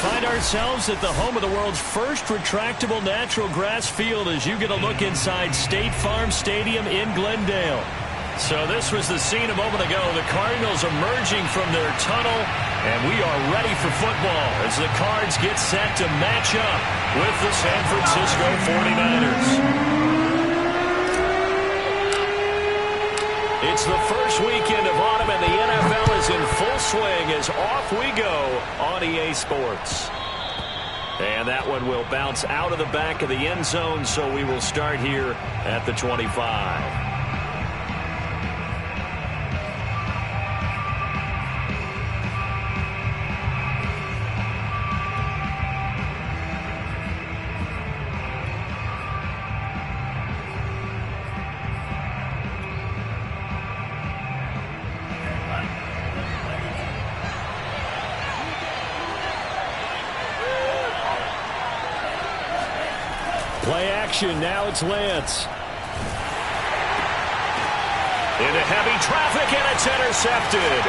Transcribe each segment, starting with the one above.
find ourselves at the home of the world's first retractable natural grass field as you get a look inside State Farm Stadium in Glendale. So this was the scene a moment ago. The Cardinals emerging from their tunnel, and we are ready for football as the Cards get set to match up with the San Francisco 49ers. It's the first weekend of autumn, and the NFL is in full swing as off we go on EA Sports. And that one will bounce out of the back of the end zone, so we will start here at the 25. Play action, now it's Lance. Into heavy traffic, and it's intercepted.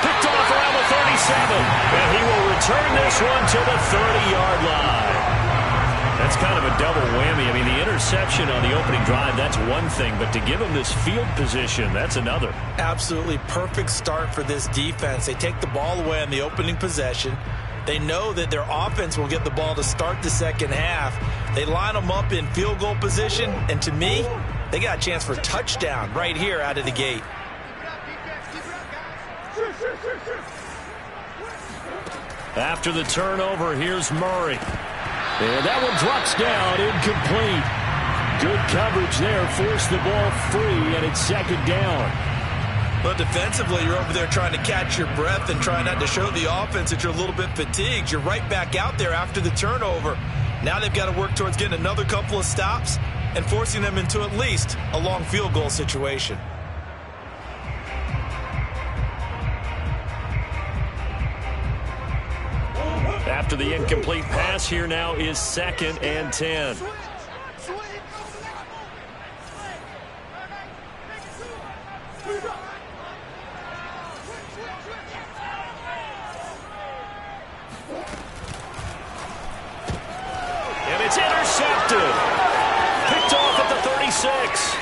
Picked off around the 37, and he will return this one to the 30-yard line. That's kind of a double whammy. I mean, the interception on the opening drive, that's one thing, but to give him this field position, that's another. Absolutely perfect start for this defense. They take the ball away on the opening possession. They know that their offense will get the ball to start the second half. They line them up in field goal position, and to me, they got a chance for a touchdown right here out of the gate. After the turnover, here's Murray. And that one drops down, incomplete. Good coverage there, forced the ball free, and it's second down. But defensively, you're over there trying to catch your breath and try not to show the offense that you're a little bit fatigued. You're right back out there after the turnover. Now they've got to work towards getting another couple of stops and forcing them into at least a long field goal situation. After the incomplete pass, here now is 2nd and 10. And it's intercepted. Picked off at the 36.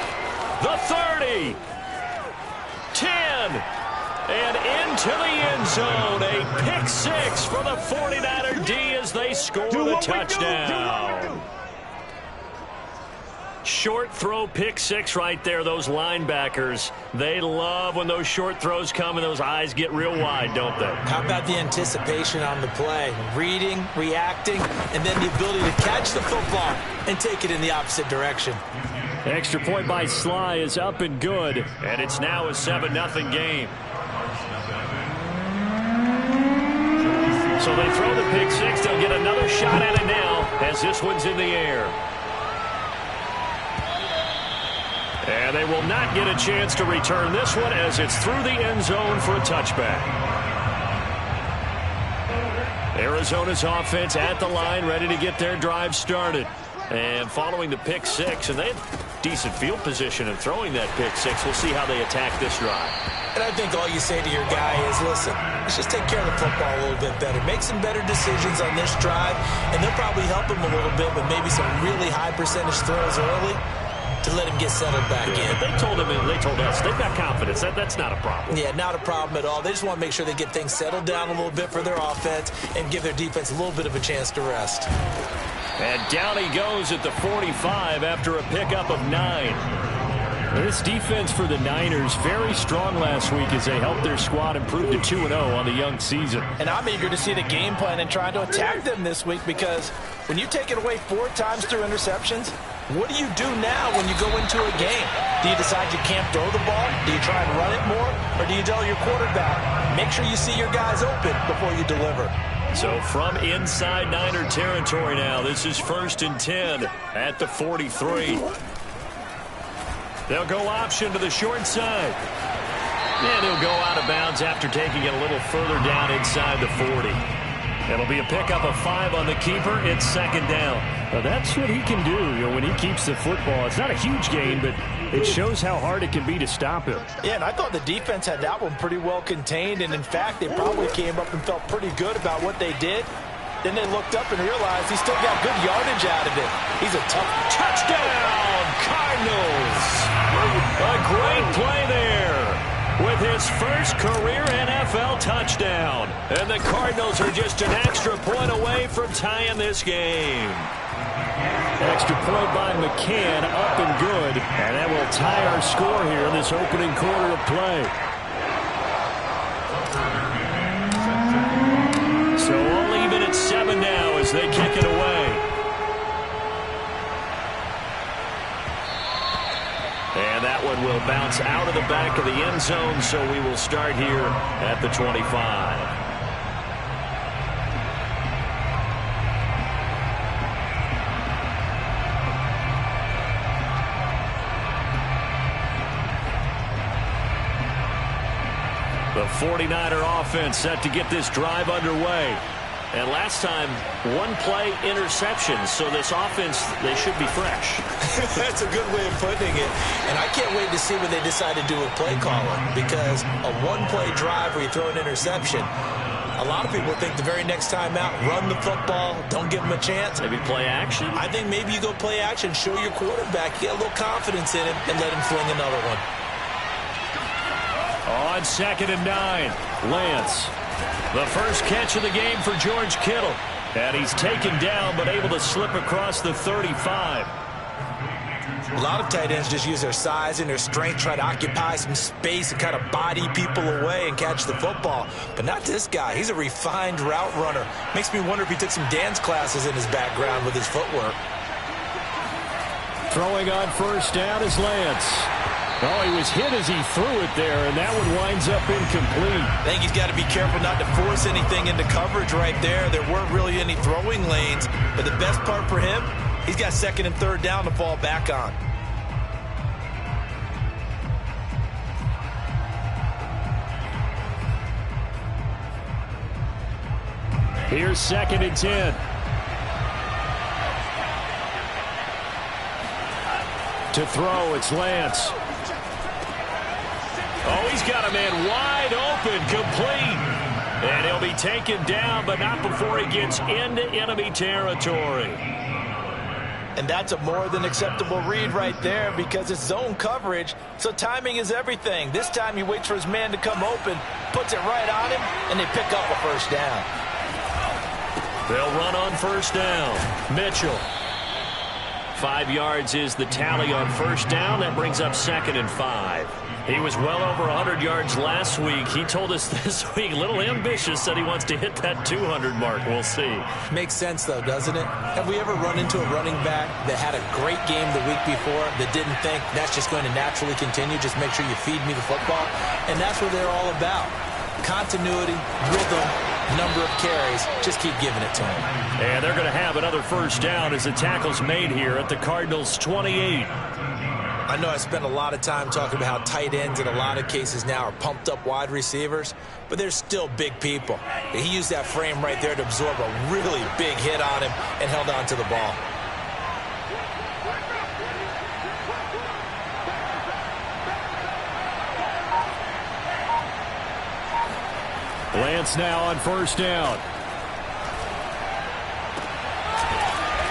The 30. 10. And into the end zone. A pick six for the 49er D as they score the touchdown. Short throw pick six right there. Those linebackers, they love when those short throws come and those eyes get real wide, don't they? How about the anticipation on the play? Reading, reacting, and then the ability to catch the football and take it in the opposite direction. Extra point by Sly is up and good, and it's now a 7-0 game. So they throw the pick six. They'll get another shot at it now as this one's in the air. And they will not get a chance to return this one as it's through the end zone for a touchback. Arizona's offense at the line, ready to get their drive started. And following the pick six, and they have decent field position and throwing that pick six. We'll see how they attack this drive. And I think all you say to your guy is, listen, let's just take care of the football a little bit better. Make some better decisions on this drive, and they'll probably help him a little bit with maybe some really high percentage throws early to let him get settled back in. They told us they've got confidence. That's not a problem. Yeah, not a problem at all. They just want to make sure they get things settled down a little bit for their offense and give their defense a little bit of a chance to rest. And down he goes at the 45 after a pickup of 9. This defense for the Niners very strong last week as they helped their squad improve to 2-0 on the young season. And I'm eager to see the game plan and trying to attack them this week, because when you take it away 4 times through interceptions, what do you do now when you go into a game? Do you decide you can't throw the ball? Do you try and run it more? Or do you tell your quarterback, make sure you see your guys open before you deliver? So from inside Niner territory now, this is 1st and 10 at the 43. They'll go option to the short side. And he'll go out of bounds after taking it a little further down inside the 40. It'll be a pickup of 5 on the keeper. It's 2nd down. Now that's what he can do, when he keeps the football. It's not a huge gain, but it shows how hard it can be to stop him. Yeah, and I thought the defense had that one pretty well contained. And, in fact, they probably came up and felt pretty good about what they did. Then they looked up and realized he still got good yardage out of it. He's a tough touchdown, Cardinals. A great play there with his first career NFL touchdown. And the Cardinals are just an extra point away from tying this game. Extra point by McCann, up and good. And that will tie our score here in this opening quarter of play. So all even at 7 now as they kick it away. And that one will bounce out of the back of the end zone, so we will start here at the 25. The 49er offense set to get this drive underway. And last time, one play interception. So this offense, they should be fresh. That's a good way of putting it. And I can't wait to see what they decide to do with play calling. Because a one-play drive where you throw an interception, a lot of people think the very next time out, run the football, don't give them a chance. Maybe play action. I think maybe you go play action, show your quarterback, get a little confidence in him, and let him fling another one. On 2nd and 9, Lance. The first catch of the game for George Kittle. And he's taken down but able to slip across the 35. A lot of tight ends just use their size and their strength, try to occupy some space and kind of body people away and catch the football. But not this guy. He's a refined route runner. Makes me wonder if he took some dance classes in his background with his footwork. Throwing on first down is Lance. Oh, he was hit as he threw it there, and that one winds up incomplete. I think he's got to be careful not to force anything into coverage right there. There weren't really any throwing lanes, but the best part for him, he's got 2nd and 3rd down to fall back on. Here's 2nd and 10. To throw, it's Lance. Oh, he's got a man wide open, complete. And he'll be taken down, but not before he gets into enemy territory. And that's a more than acceptable read right there because it's zone coverage, so timing is everything. This time he waits for his man to come open, puts it right on him, and they pick up a first down. They'll run on first down. Mitchell. 5 yards is the tally on first down. That brings up 2nd and 5. He was well over 100 yards last week. He told us this week, a little ambitious, said he wants to hit that 200 mark. We'll see. Makes sense, though, doesn't it? Have we ever run into a running back that had a great game the week before that didn't think that's just going to naturally continue? Just make sure you feed me the football. And that's what they're all about. Continuity, rhythm, number of carries. Just keep giving it to him. And they're going to have another first down as the tackle's made here at the Cardinals' 28. I know I spent a lot of time talking about how tight ends in a lot of cases now are pumped up wide receivers, but they're still big people. He used that frame right there to absorb a really big hit on him and held on to the ball. Lance now on first down.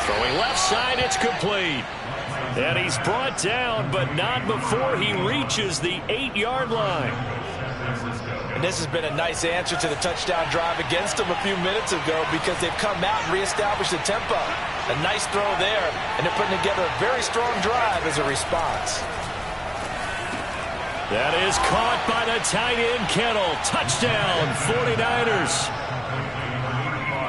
Throwing left side, it's complete. And he's brought down, but not before he reaches the 8-yard line. And this has been a nice answer to the touchdown drive against them a few minutes ago because they've come out and reestablished the tempo. A nice throw there, and they're putting together a very strong drive as a response. That is caught by the tight end, Kittle. Touchdown, 49ers.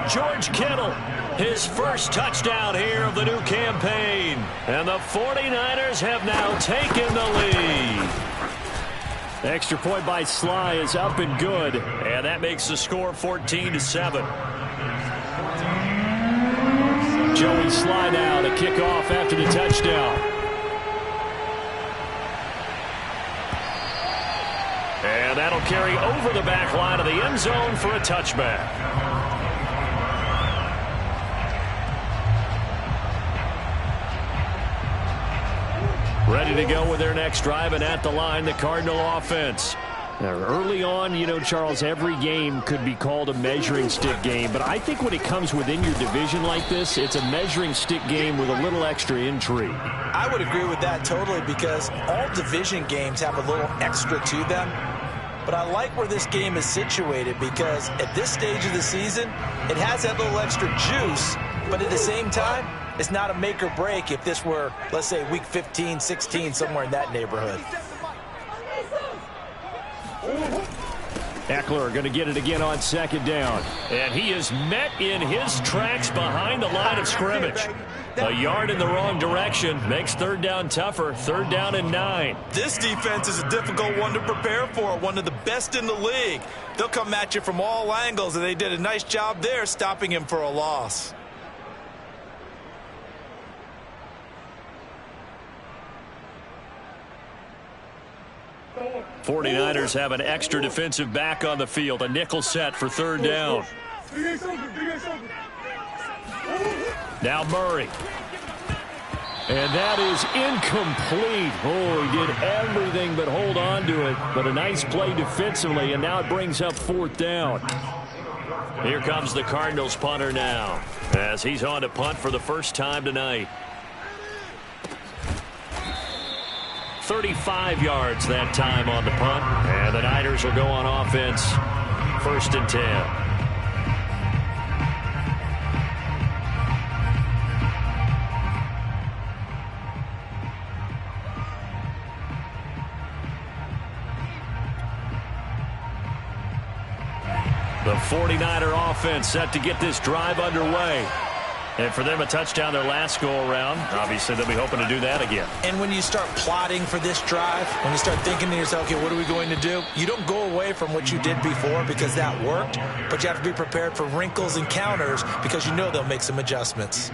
George Kittle, his first touchdown here of the new campaign. And the 49ers have now taken the lead. Extra point by Sly is up and good. And that makes the score 14-7. Joey Sly now to kick off after the touchdown. And that'll carry over the back line of the end zone for a touchback. Ready to go with their next drive, and at the line, the Cardinal offense. Early on, you know, Charles, every game could be called a measuring stick game. But I think when it comes within your division like this, it's a measuring stick game with a little extra intrigue. I would agree with that totally, because all division games have a little extra to them. But I like where this game is situated, because at this stage of the season, it has that little extra juice. But at the same time, it's not a make or break if this were, let's say, week 15, 16, somewhere in that neighborhood. Eckler going to get it again on second down. And he is met in his tracks behind the line of scrimmage. A yard in the wrong direction makes third down tougher. Third down and 9. This defense is a difficult one to prepare for, one of the best in the league. They'll come at you from all angles, and they did a nice job there stopping him for a loss. '49ers have an extra defensive back on the field. A nickel set for third down. Now Murray. And that is incomplete. Oh, he did everything but hold on to it. But a nice play defensively, and now it brings up fourth down. Here comes the Cardinals punter now, as he's on to punt for the first time tonight. 35 yards that time on the punt. And the Niners will go on offense. First and 10. The 49er offense set to get this drive underway. And for them, a touchdown their last go-around. Obviously, they'll be hoping to do that again. And when you start plotting for this drive, when you start thinking to yourself, okay, what are we going to do? You don't go away from what you did before because that worked, but you have to be prepared for wrinkles and counters because you know they'll make some adjustments.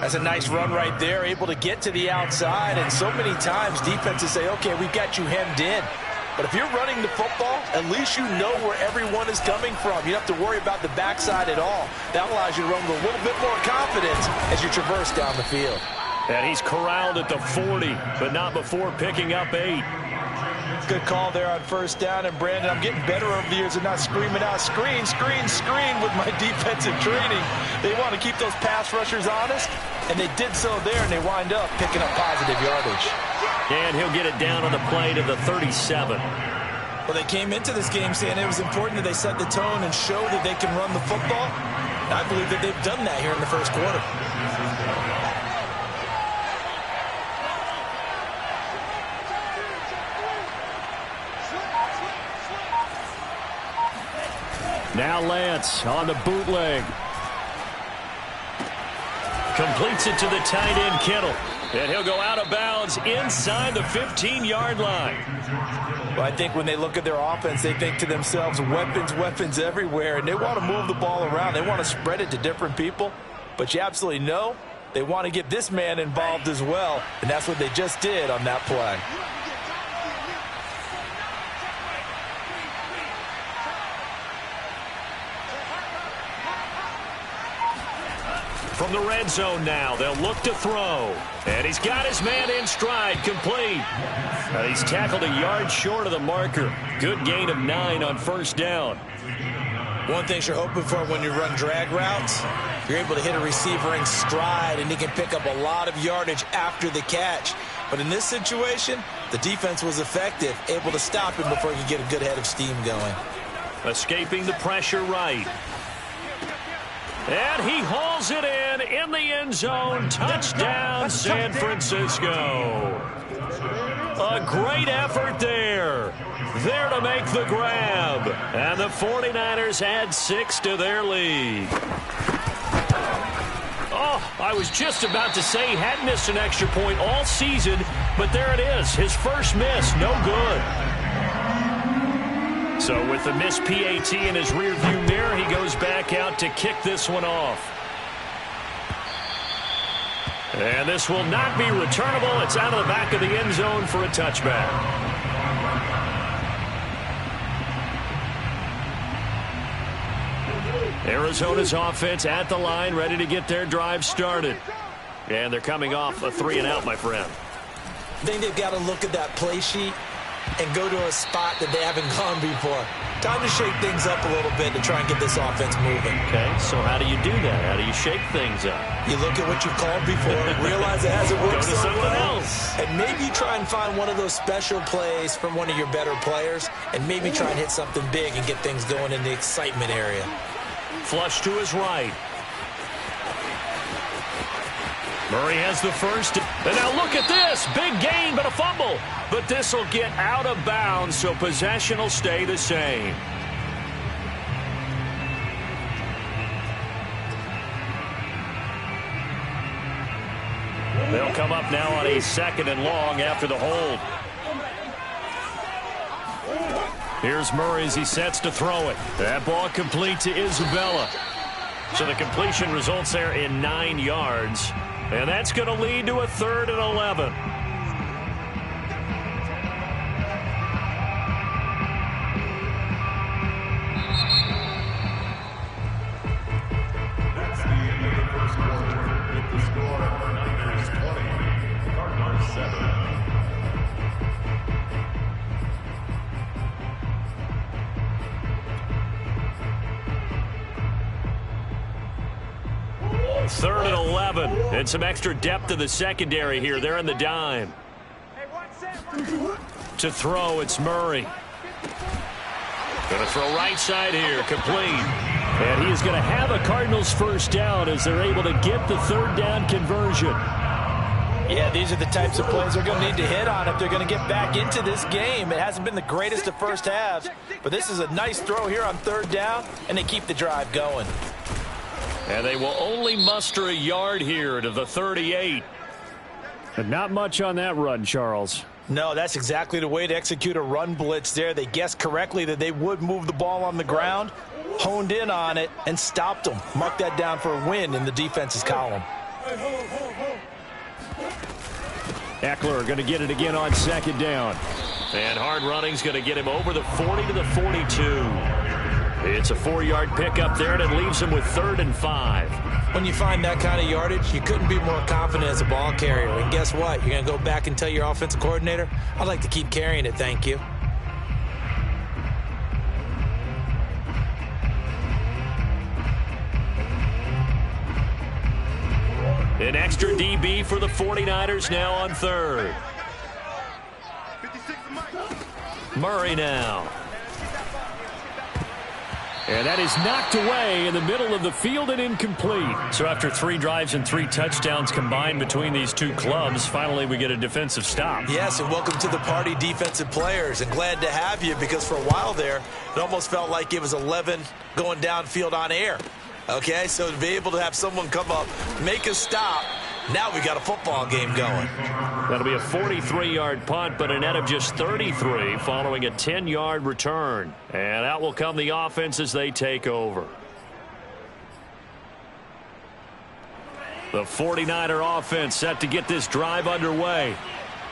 That's a nice run right there, able to get to the outside. And so many times defenses say, okay, we've got you hemmed in. But if you're running the football, at least you know where everyone is coming from. You don't have to worry about the backside at all. That allows you to run with a little bit more confidence as you traverse down the field. And he's corralled at the 40, but not before picking up 8. Good call there on first down. And, Brandon, I'm getting better over the years of not screaming out, screen, screen, screen with my defensive training. They want to keep those pass rushers honest, and they did so there, and they wind up picking up positive yardage. And he'll get it down on the play to the 37. Well, they came into this game saying it was important that they set the tone and show that they can run the football. And I believe that they've done that here in the first quarter. Now Lance on the bootleg. Completes it to the tight end, Kittle. And he'll go out of bounds inside the 15-yard line. Well, I think when they look at their offense, they think to themselves, weapons, weapons everywhere. And they want to move the ball around. They want to spread it to different people. But you absolutely know they want to get this man involved as well. And that's what they just did on that play. From the red zone now, they'll look to throw. And he's got his man in stride, complete. He's tackled a yard short of the marker. Good gain of 9 on first down. One thing you're hoping for when you run drag routes, you're able to hit a receiver in stride, and he can pick up a lot of yardage after the catch. But in this situation, the defense was effective, able to stop him before he could get a good head of steam going. Escaping the pressure right. And he hauls it in the end zone. Touchdown, San Francisco. A great effort there. There to make the grab. And the 49ers add 6 to their lead. Oh, I was just about to say he hadn't missed an extra point all season, but there it is. His first miss, no good. So with the missed PAT in his rearview mirror, he goes back out to kick this one off. And this will not be returnable. It's out of the back of the end zone for a touchback. Arizona's offense at the line, ready to get their drive started. And they're coming off a 3-and-out, my friend. I think they've got to look at that play sheet and go to a spot that they haven't gone before. Time to shake things up a little bit to try and get this offense moving. Okay, so how do you do that? How do you shake things up? You look at what you've called before, realize it hasn't worked so well, and maybe try and find one of those special plays from one of your better players, and maybe try and hit something big and get things going in the excitement area. Flush to his right. Murray has the first. And now look at this. Big gain, but a fumble. But this will get out of bounds, so possession will stay the same. They'll come up now on a 2nd and long after the hold. Here's Murray as he sets to throw it. That ball complete to Isabella. So the completion results there in 9 yards. And that's going to lead to a 3rd and 11. That's the end of the first quarter. With the score, Niners 20, Cardinals 7. Third and 11. And some extra depth to the secondary here. They're in the dime. To throw, it's Murray. Going to throw right side here. Complete. And he is going to have a Cardinals first down as they're able to get the 3rd down conversion. Yeah, these are the types of plays they're going to need to hit on if they're going to get back into this game. It hasn't been the greatest of first halves, but this is a nice throw here on 3rd down, and they keep the drive going. And they will only muster a yard here to the 38. But not much on that run, Charles. No, that's exactly the way to execute a run blitz there. They guessed correctly that they would move the ball on the ground, honed in on it, and stopped them. Mark that down for a win in the defense's column. Eckler going to get it again on 2nd down. And hard running's going to get him over the 40 to the 42. It's a 4-yard pickup there, and it leaves him with 3rd and 5. When you find that kind of yardage, you couldn't be more confident as a ball carrier. And guess what? You're going to go back and tell your offensive coordinator, I'd like to keep carrying it, thank you. An extra DB for the 49ers now on 3rd. Murray now. And that is knocked away in the middle of the field and incomplete. So after 3 drives and 3 touchdowns combined between these two clubs, finally we get a defensive stop. Yes, and welcome to the party, defensive players. And glad to have you, because for a while there, it almost felt like it was 11 going downfield on air. Okay, so to be able to have someone come up, make a stop, now we got a football game going. That'll be a 43-yard punt, but a net of just 33 following a 10-yard return. And out will come the offense as they take over. The 49er offense set to get this drive underway.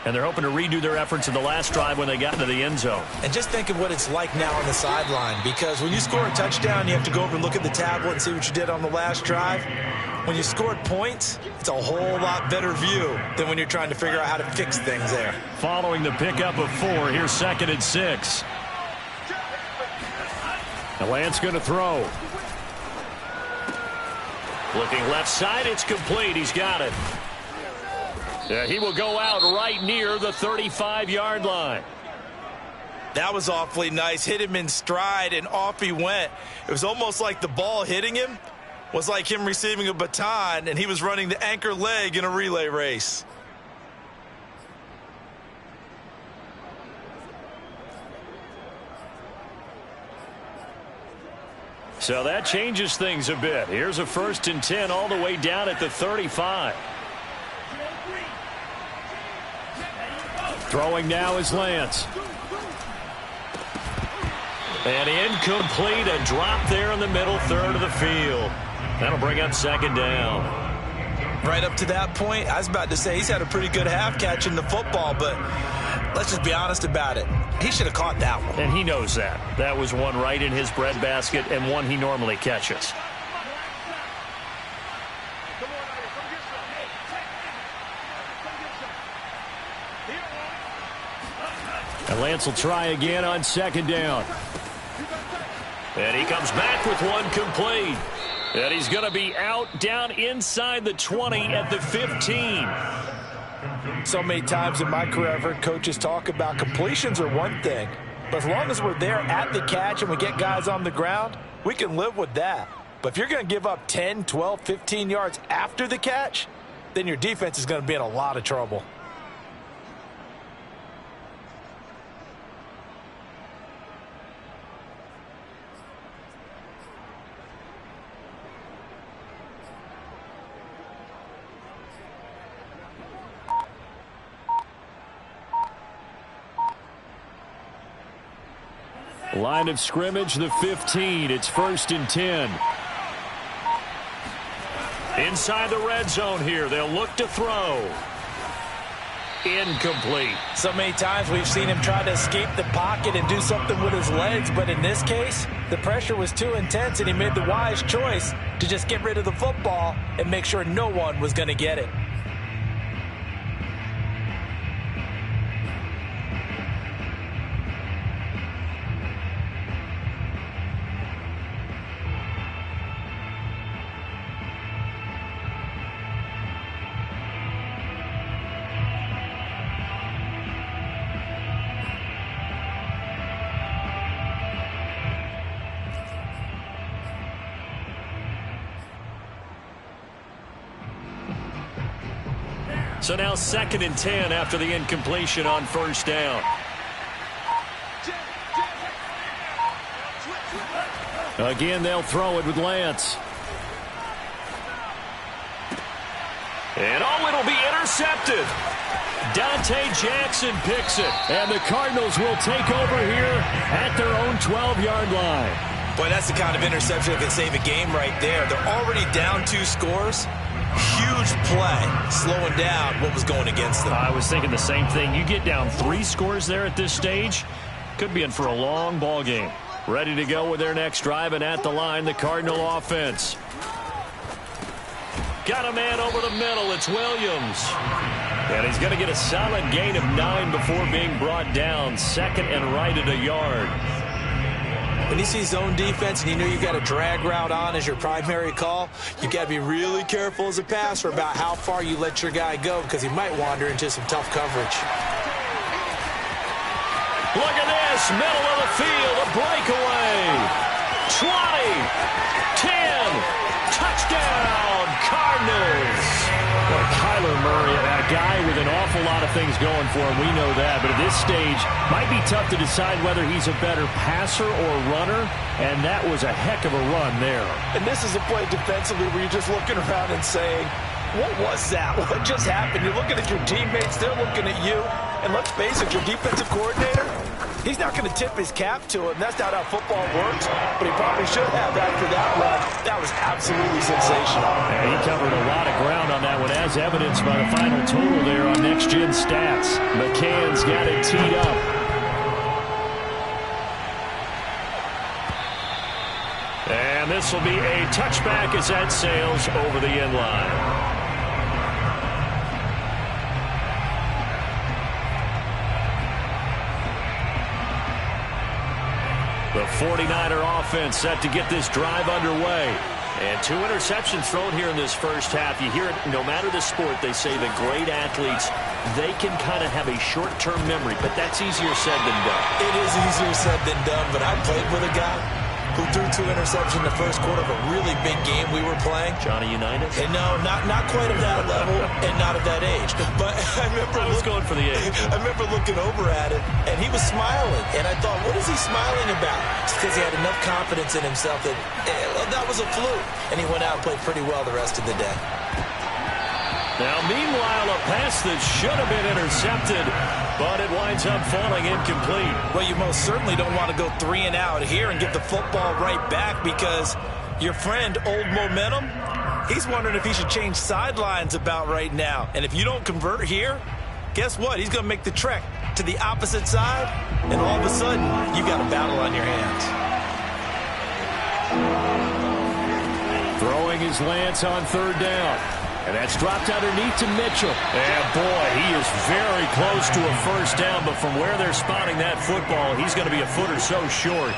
And they're hoping to redo their efforts in the last drive when they got into the end zone. And just think of what it's like now on the sideline, because when you score a touchdown, you have to go over and look at the tablet and see what you did on the last drive. When you scored points, it's a whole lot better view than when you're trying to figure out how to fix things there. Following the pickup of 4, here's 2nd and 6. And Lance going to throw. Looking left side, it's complete. He's got it. Yeah, he will go out right near the 35-yard line. That was awfully nice. Hit him in stride, and off he went. It was almost like the ball hitting him was like him receiving a baton, and he was running the anchor leg in a relay race. So that changes things a bit. Here's a 1st and 10 all the way down at the 35. Throwing now is Lance. And incomplete, a drop there in the middle 3rd of the field. That'll bring up 2nd down. Right up to that point, I was about to say he's had a pretty good half catching the football, but let's just be honest about it. He should have caught that one. And he knows that. That was one right in his breadbasket and one he normally catches. And Lance will try again on second down. And he comes back with one complete. And he's going to be out down inside the 20 at the 15. So many times in my career I've heard coaches talk about completions are one thing. But as long as we're there at the catch and we get guys on the ground, we can live with that. But if you're going to give up 10, 12, 15 yards after the catch, then your defense is going to be in a lot of trouble. Line of scrimmage, the 15. It's 1st and 10. Inside the red zone here. They'll look to throw. Incomplete. So many times we've seen him try to escape the pocket and do something with his legs, but in this case, the pressure was too intense and he made the wise choice to just get rid of the football and make sure no one was going to get it. So now 2nd and 10 after the incompletion on 1st down. Again, they'll throw it with Lance. And it'll be intercepted. Dante Jackson picks it. And the Cardinals will take over here at their own 12-yard line. Boy, that's the kind of interception that can save a game right there. They're already down 2 scores. Huge play, slowing down what was going against them. I was thinking the same thing. You get down 3 scores there at this stage, could be in for a long ball game. Ready to go with their next drive, and at the line, the Cardinal offense. Got a man over the middle. It's Williams. And he's going to get a solid gain of 9 before being brought down. 2nd and right at a yard. When you see zone defense and you know you've got a drag route on as your primary call, you've got to be really careful as a passer about how far you let your guy go because he might wander into some tough coverage. Look at this, middle of the field, a breakaway. 20, 10, touchdown, Cardinals. Well, Kyler Murray, a guy with an awful lot of things going for him. We know that. But at this stage, might be tough to decide whether he's a better passer or runner. And that was a heck of a run there. And this is a play defensively where you're just looking around and saying, what was that? What just happened? You're looking at your teammates. They're looking at you. And let's face it, your defensive coordinator, he's not going to tip his cap to him. That's not how football works. But he probably should have after that run. That was absolutely sensational. And he covered a lot of ground on that one, as evidenced by the final total there on Next Gen Stats. McCann's got it teed up. And this will be a touchback as that sails over the end line. The 49er offense set to get this drive underway. And 2 interceptions thrown here in this first half. You hear it, no matter the sport, they say that great athletes, they can kind of have a short-term memory, but that's easier said than done. It is easier said than done, but I played with a guy who threw 2 interceptions in the first quarter of a really big game we were playing. Johnny Unitas? And no, not quite at that level and not at that age. But I was going for the age. I remember looking over at it, and he was smiling. And I thought, what is he smiling about? It's because he had enough confidence in himself that that was a fluke. And he went out and played pretty well the rest of the day. Now, meanwhile, a pass that should have been intercepted, but it winds up falling incomplete. Well, you most certainly don't want to go 3 and out here and get the football right back because your friend, Old Momentum, he's wondering if he should change sidelines about right now. And if you don't convert here, guess what? He's going to make the trek to the opposite side, and all of a sudden, you got a battle on your hands. Throwing is Lance on 3rd down. And that's dropped underneath to Mitchell. And boy, he is very close to a first down, but from where they're spotting that football, he's going to be a foot or so short.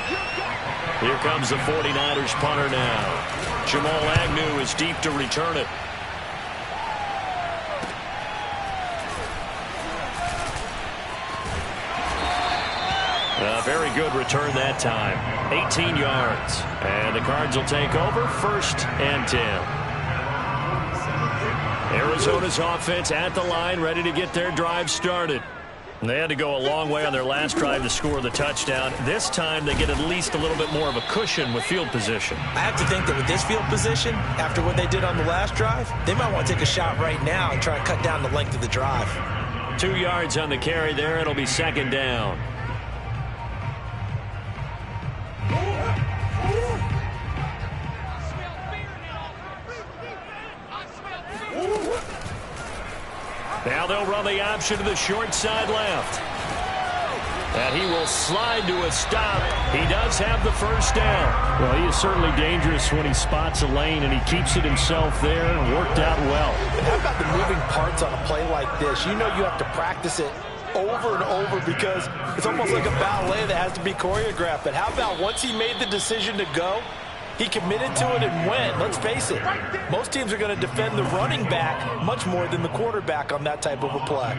Here comes the 49ers punter now. Jamal Agnew is deep to return it. A very good return that time. 18 yards. And the Cards will take over, 1st and 10. Arizona's offense at the line, ready to get their drive started. They had to go a long way on their last drive to score the touchdown. This time they get at least a little bit more of a cushion with field position. I have to think that with this field position, after what they did on the last drive, they might want to take a shot right now and try to cut down the length of the drive. 2 yards on the carry there. It'll be 2nd down. Now they'll run the option to the short side left. And he will slide to a stop. He does have the first down. Well, he is certainly dangerous when he spots a lane, and he keeps it himself there and worked out well. But how about the moving parts on a play like this? You know you have to practice it over and over because it's almost like a ballet that has to be choreographed. But how about once he made the decision to go, he committed to it and went. Let's face it, most teams are going to defend the running back much more than the quarterback on that type of a play.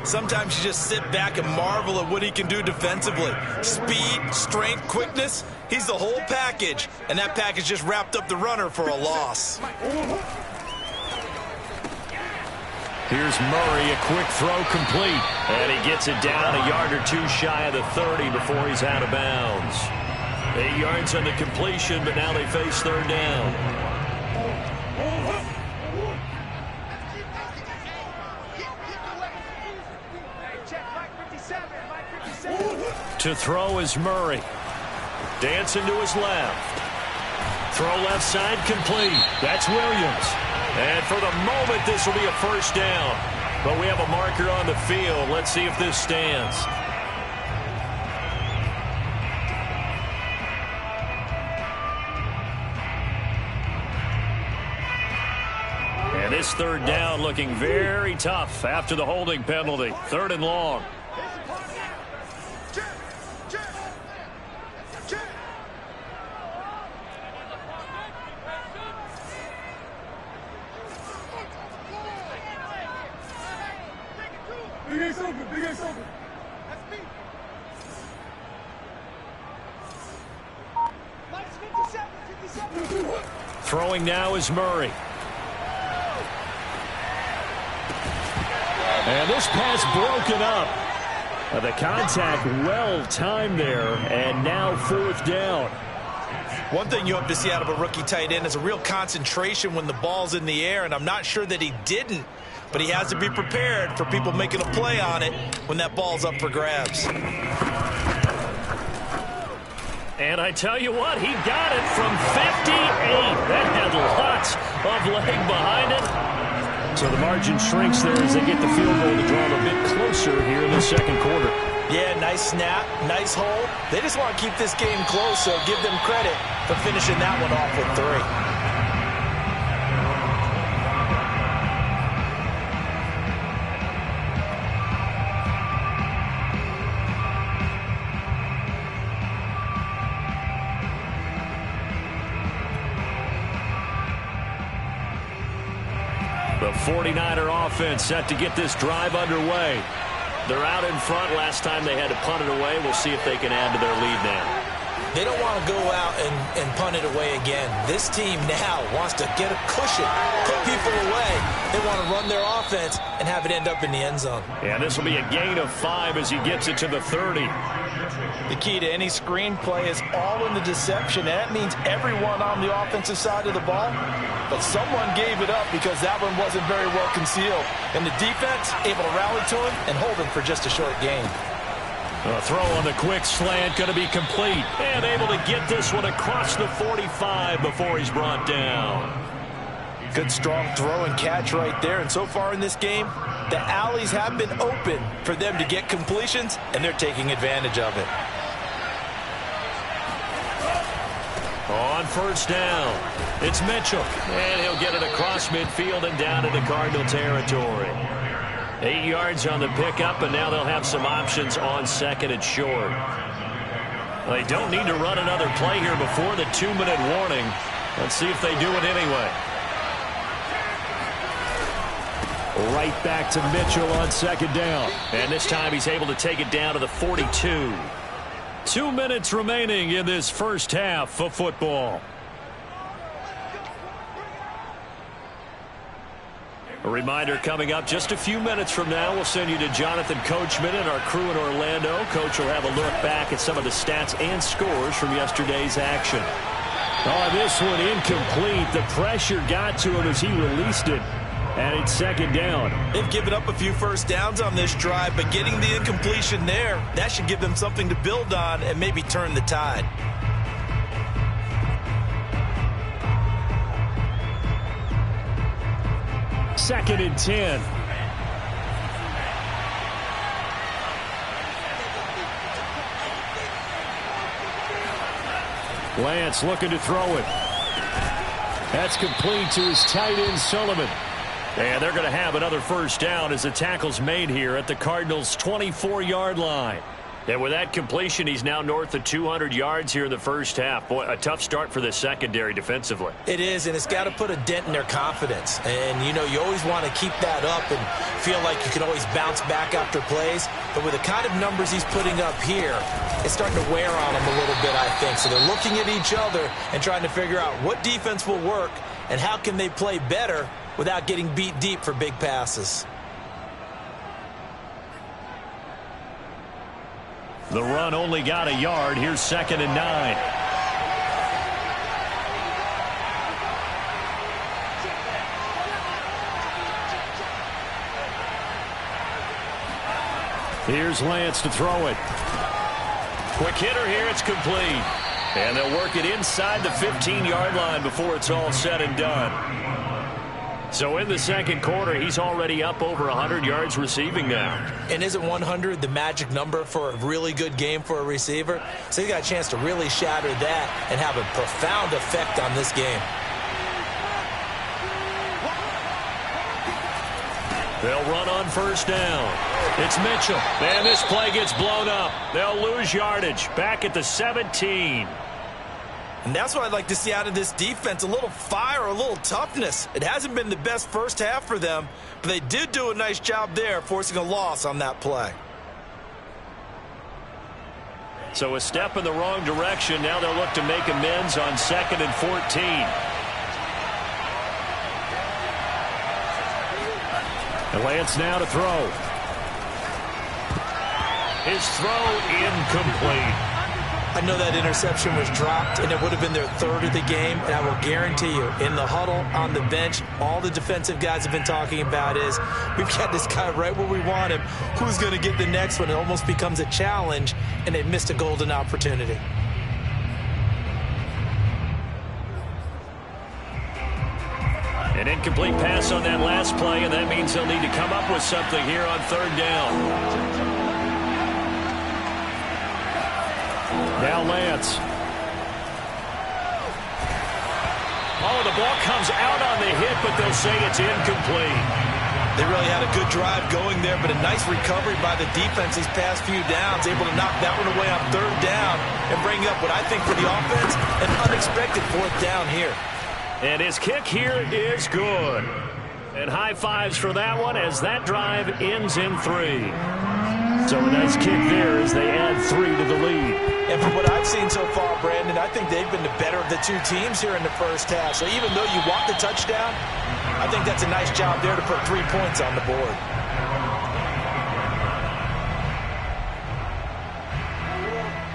Sometimes you just sit back and marvel at what he can do defensively. Speed, strength, quickness, he's the whole package. And that package just wrapped up the runner for a loss. Here's Murray, a quick throw complete. And he gets it down a yard or two shy of the 30 before he's out of bounds. 8 yards on the completion, but now they face 3rd down. To throw is Murray. Dancing to his left. Throw left side complete. That's Williams. And for the moment, this will be a first down. But we have a marker on the field. Let's see if this stands. And this 3rd down looking very tough after the holding penalty. 3rd and long. Big Ace open, Big Ace open. That's me. Lights 57. Throwing now is Murray. And this pass broken up. The contact well timed there, and now 4th down. One thing you hope to see out of a rookie tight end is a real concentration when the ball's in the air, and I'm not sure that he didn't, but he has to be prepared for people making a play on it when that ball's up for grabs. And I tell you what, he got it from 58. That had lots of leg behind it. So the margin shrinks there as they get the field goal to draw them a bit closer here in the 2nd quarter. Yeah, nice snap, nice hold. They just want to keep this game close, so give them credit for finishing that one off with 3. The 49er offense set to get this drive underway. They're out in front. Last time they had to punt it away. We'll see if they can add to their lead now. They don't want to go out and punt it away again. This team now wants to get a cushion, put people away. They want to run their offense and have it end up in the end zone. Yeah, this will be a gain of 5 as he gets it to the 30. The key to any screenplay is all in the deception. And that means everyone on the offensive side of the ball. But someone gave it up because that one wasn't very well concealed. And the defense able to rally to him and hold him for just a short gain. A throw on the quick slant going to be complete. And able to get this one across the 45 before he's brought down. Good strong throw and catch right there. And so far in this game, the alleys have been open for them to get completions, and they're taking advantage of it. On first down, it's Mitchell. And he'll get it across midfield and down into Cardinal territory. 8 yards on the pickup, and now they'll have some options on second and short. They don't need to run another play here before the 2-minute warning. Let's see if they do it anyway. Right back to Mitchell on second down. And this time he's able to take it down to the 42. 2 minutes remaining in this first half of football. A reminder coming up just a few minutes from now. We'll send you to Jonathan Coachman and our crew in Orlando. Coach will have a look back at some of the stats and scores from yesterday's action. Oh, this one incomplete. The pressure got to him as he released it. And it's second down. They've given up a few first downs on this drive, but getting the incompletion there, that should give them something to build on and maybe turn the tide. Second and 10. Lance looking to throw it. That's complete to his tight end, Sullivan. And they're going to have another first down as the tackle's made here at the Cardinals' 24-yard line. And with that completion, he's now north of 200 yards here in the first half. Boy, a tough start for the secondary defensively. It is, and it's got to put a dent in their confidence. And, you know, you always want to keep that up and feel like you can always bounce back after plays. But with the kind of numbers he's putting up here, it's starting to wear on them a little bit, I think. So they're looking at each other and trying to figure out what defense will work and how can they play better without getting beat deep for big passes. The run only got a yard. Here's second and 9. Here's Lance to throw it. Quick hitter here. It's complete. And they'll work it inside the 15-yard line before it's all said and done. So in the second quarter, he's already up over 100 yards receiving now. And isn't 100 the magic number for a really good game for a receiver? So he got a chance to really shatter that and have a profound effect on this game. They'll run on first down. It's Mitchell. And this play gets blown up. They'll lose yardage. Back at the 17. And that's what I'd like to see out of this defense, a little fire, a little toughness. It hasn't been the best first half for them, but they did do a nice job there, forcing a loss on that play. So a step in the wrong direction. Now they'll look to make amends on second and 14. And Lance now to throw. His throw incomplete. I know that interception was dropped, and it would have been their third of the game, and I will guarantee you, in the huddle, on the bench, all the defensive guys have been talking about is, we've got this guy right where we want him. Who's going to get the next one? It almost becomes a challenge, and they missed a golden opportunity. An incomplete pass on that last play, and that means they'll need to come up with something here on third down. Now Lance. Oh, the ball comes out on the hit, but they'll say it's incomplete. They really had a good drive going there, but a nice recovery by the defense these past few downs, able to knock that one away on third down and bring up what I think for the offense, an unexpected fourth down here. And his kick here is good. And high fives for that one as that drive ends in 3. So a nice kick there as they add 3 to the lead. And from what I've seen so far, Brandon, I think they've been the better of the two teams here in the first half. So even though you want the touchdown, I think that's a nice job there to put 3 points on the board.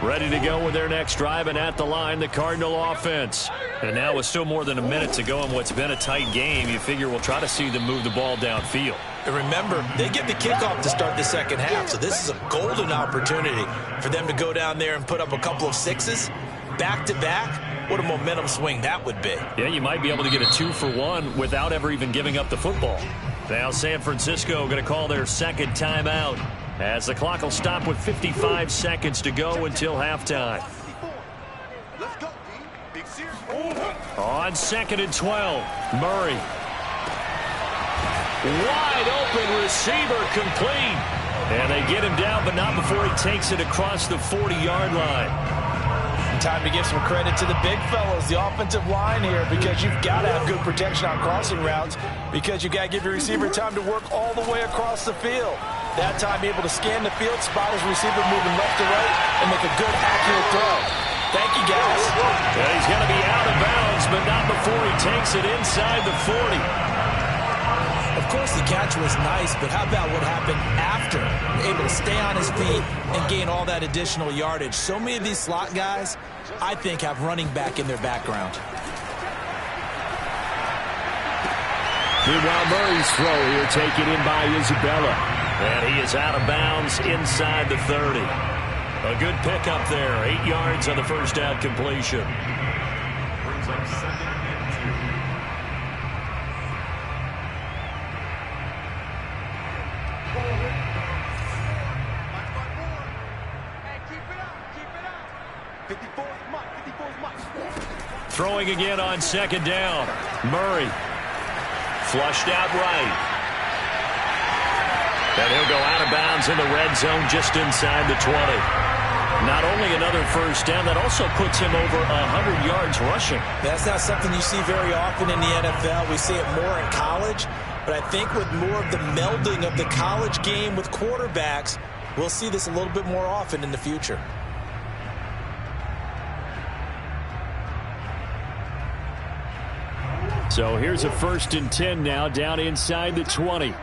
Ready to go with their next drive, and at the line, the Cardinal offense. And now with still more than a minute to go in what's been a tight game, you figure we'll try to see them move the ball downfield. And remember, they get the kickoff to start the second half, so this is a golden opportunity for them to go down there and put up a couple of sixes back-to-back. What a momentum swing that would be. Yeah, you might be able to get a 2-for-1 without ever even giving up the football. Now San Francisco going to call their second timeout as the clock will stop with 55 seconds to go until halftime. Let's go, D. Big series. On 2nd and 12, Murray. Wide open receiver complete. And they get him down, but not before he takes it across the 40-yard line. Time to give some credit to the big fellas, the offensive line here, because you've got to have good protection on crossing routes, because you've got to give your receiver time to work all the way across the field. That time able to scan the field, spot his receiver moving left to right, and make a good, accurate throw. Thank you, guys. Yeah, he's going to be out of bounds, but not before he takes it inside the 40. Of course, the catch was nice, but how about what happened after? Able to stay on his feet and gain all that additional yardage. So many of these slot guys, I think, have running back in their background. Meanwhile, Murray's throw here taken in by Isabella. And he is out of bounds inside the 30. A good pickup there. 8 yards on the first down completion. Brings up 2nd and 2. Throwing again on 2nd down. Murray. Flushed out right. And he'll go out of bounds in the red zone just inside the 20. Not only another first down, that also puts him over 100 yards rushing. That's not something you see very often in the NFL. We see it more in college. But I think with more of the melding of the college game with quarterbacks, we'll see this a little bit more often in the future. So here's a 1st and 10 now, down inside the 20.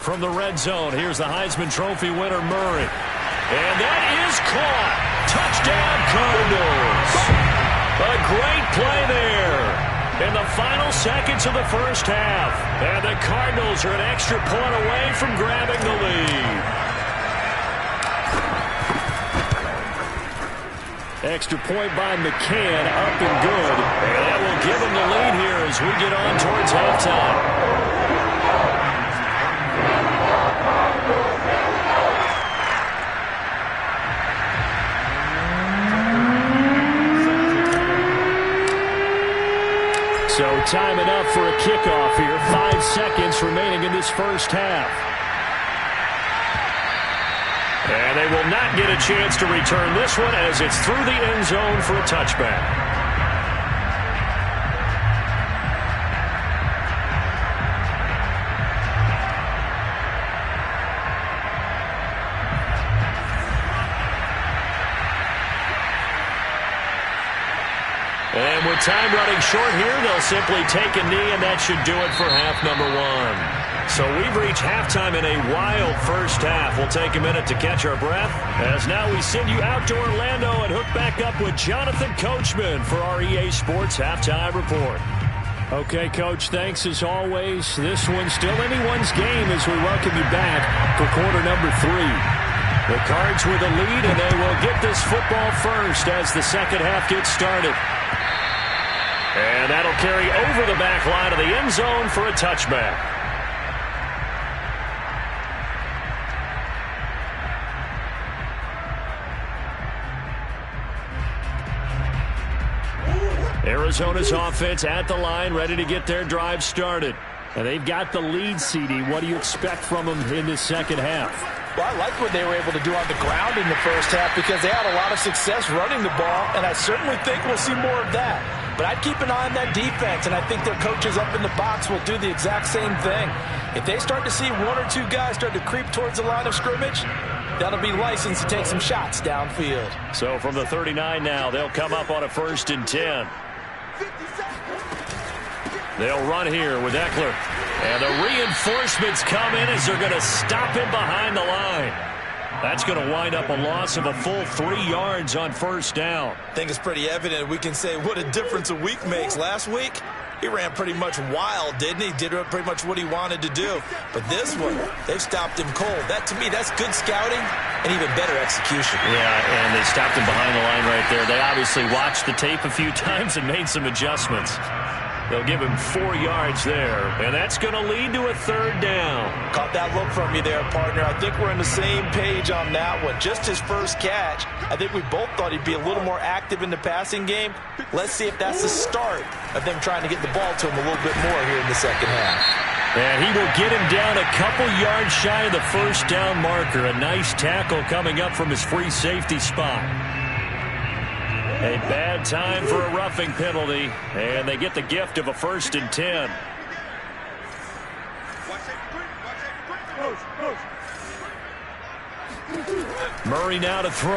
From the red zone, here's the Heisman Trophy winner, Murray. And that is caught. Touchdown, Cardinals. A great play there in the final seconds of the first half. And the Cardinals are an extra point away from grabbing the lead. Extra point by McCann, up and good. And that will give him the lead here as we get on towards halftime. So timing up for a kickoff here. 5 seconds remaining in this first half. And they will not get a chance to return this one as it's through the end zone for a touchback. And with time running short here, they'll simply take a knee, and that should do it for half number 1. So we've reached halftime in a wild first half. We'll take a minute to catch our breath as now we send you out to Orlando and hook back up with Jonathan Coachman for our EA Sports Halftime Report. Okay, Coach, thanks as always. This one's still anyone's game as we welcome you back for quarter number 3. The Cards with a lead, and they will get this football first as the second half gets started. And that'll carry over the back line of the end zone for a touchback. Arizona's offense at the line, ready to get their drive started. And they've got the lead, CD. What do you expect from them in the second half? Well, I like what they were able to do on the ground in the first half because they had a lot of success running the ball, and I certainly think we'll see more of that. But I'd keep an eye on that defense, and I think their coaches up in the box will do the exact same thing. If they start to see 1 or 2 guys start to creep towards the line of scrimmage, that'll be licensed to take some shots downfield. So from the 39 now, they'll come up on a 1st and 10. They'll run here with Eckler. And the reinforcements come in as they're going to stop him behind the line. That's going to wind up a loss of a full 3 yards on first down. I think it's pretty evident we can say what a difference a week makes. Last week, he ran pretty much wild, didn't he? Did pretty much what he wanted to do. But this one, they've stopped him cold. That, to me, that's good scouting and even better execution. Yeah, and they stopped him behind the line right there. They obviously watched the tape a few times and made some adjustments. They'll give him 4 yards there, and that's going to lead to a 3rd down. Caught that look from you there, partner. I think we're on the same page on that one. Just his first catch. I think we both thought he'd be a little more active in the passing game. Let's see if that's the start of them trying to get the ball to him a little bit more here in the second half. And he will get him down a couple yards shy of the 1st down marker. A nice tackle coming up from his free safety spot. A bad time for a roughing penalty, and they get the gift of a 1st and 10. Murray now to throw.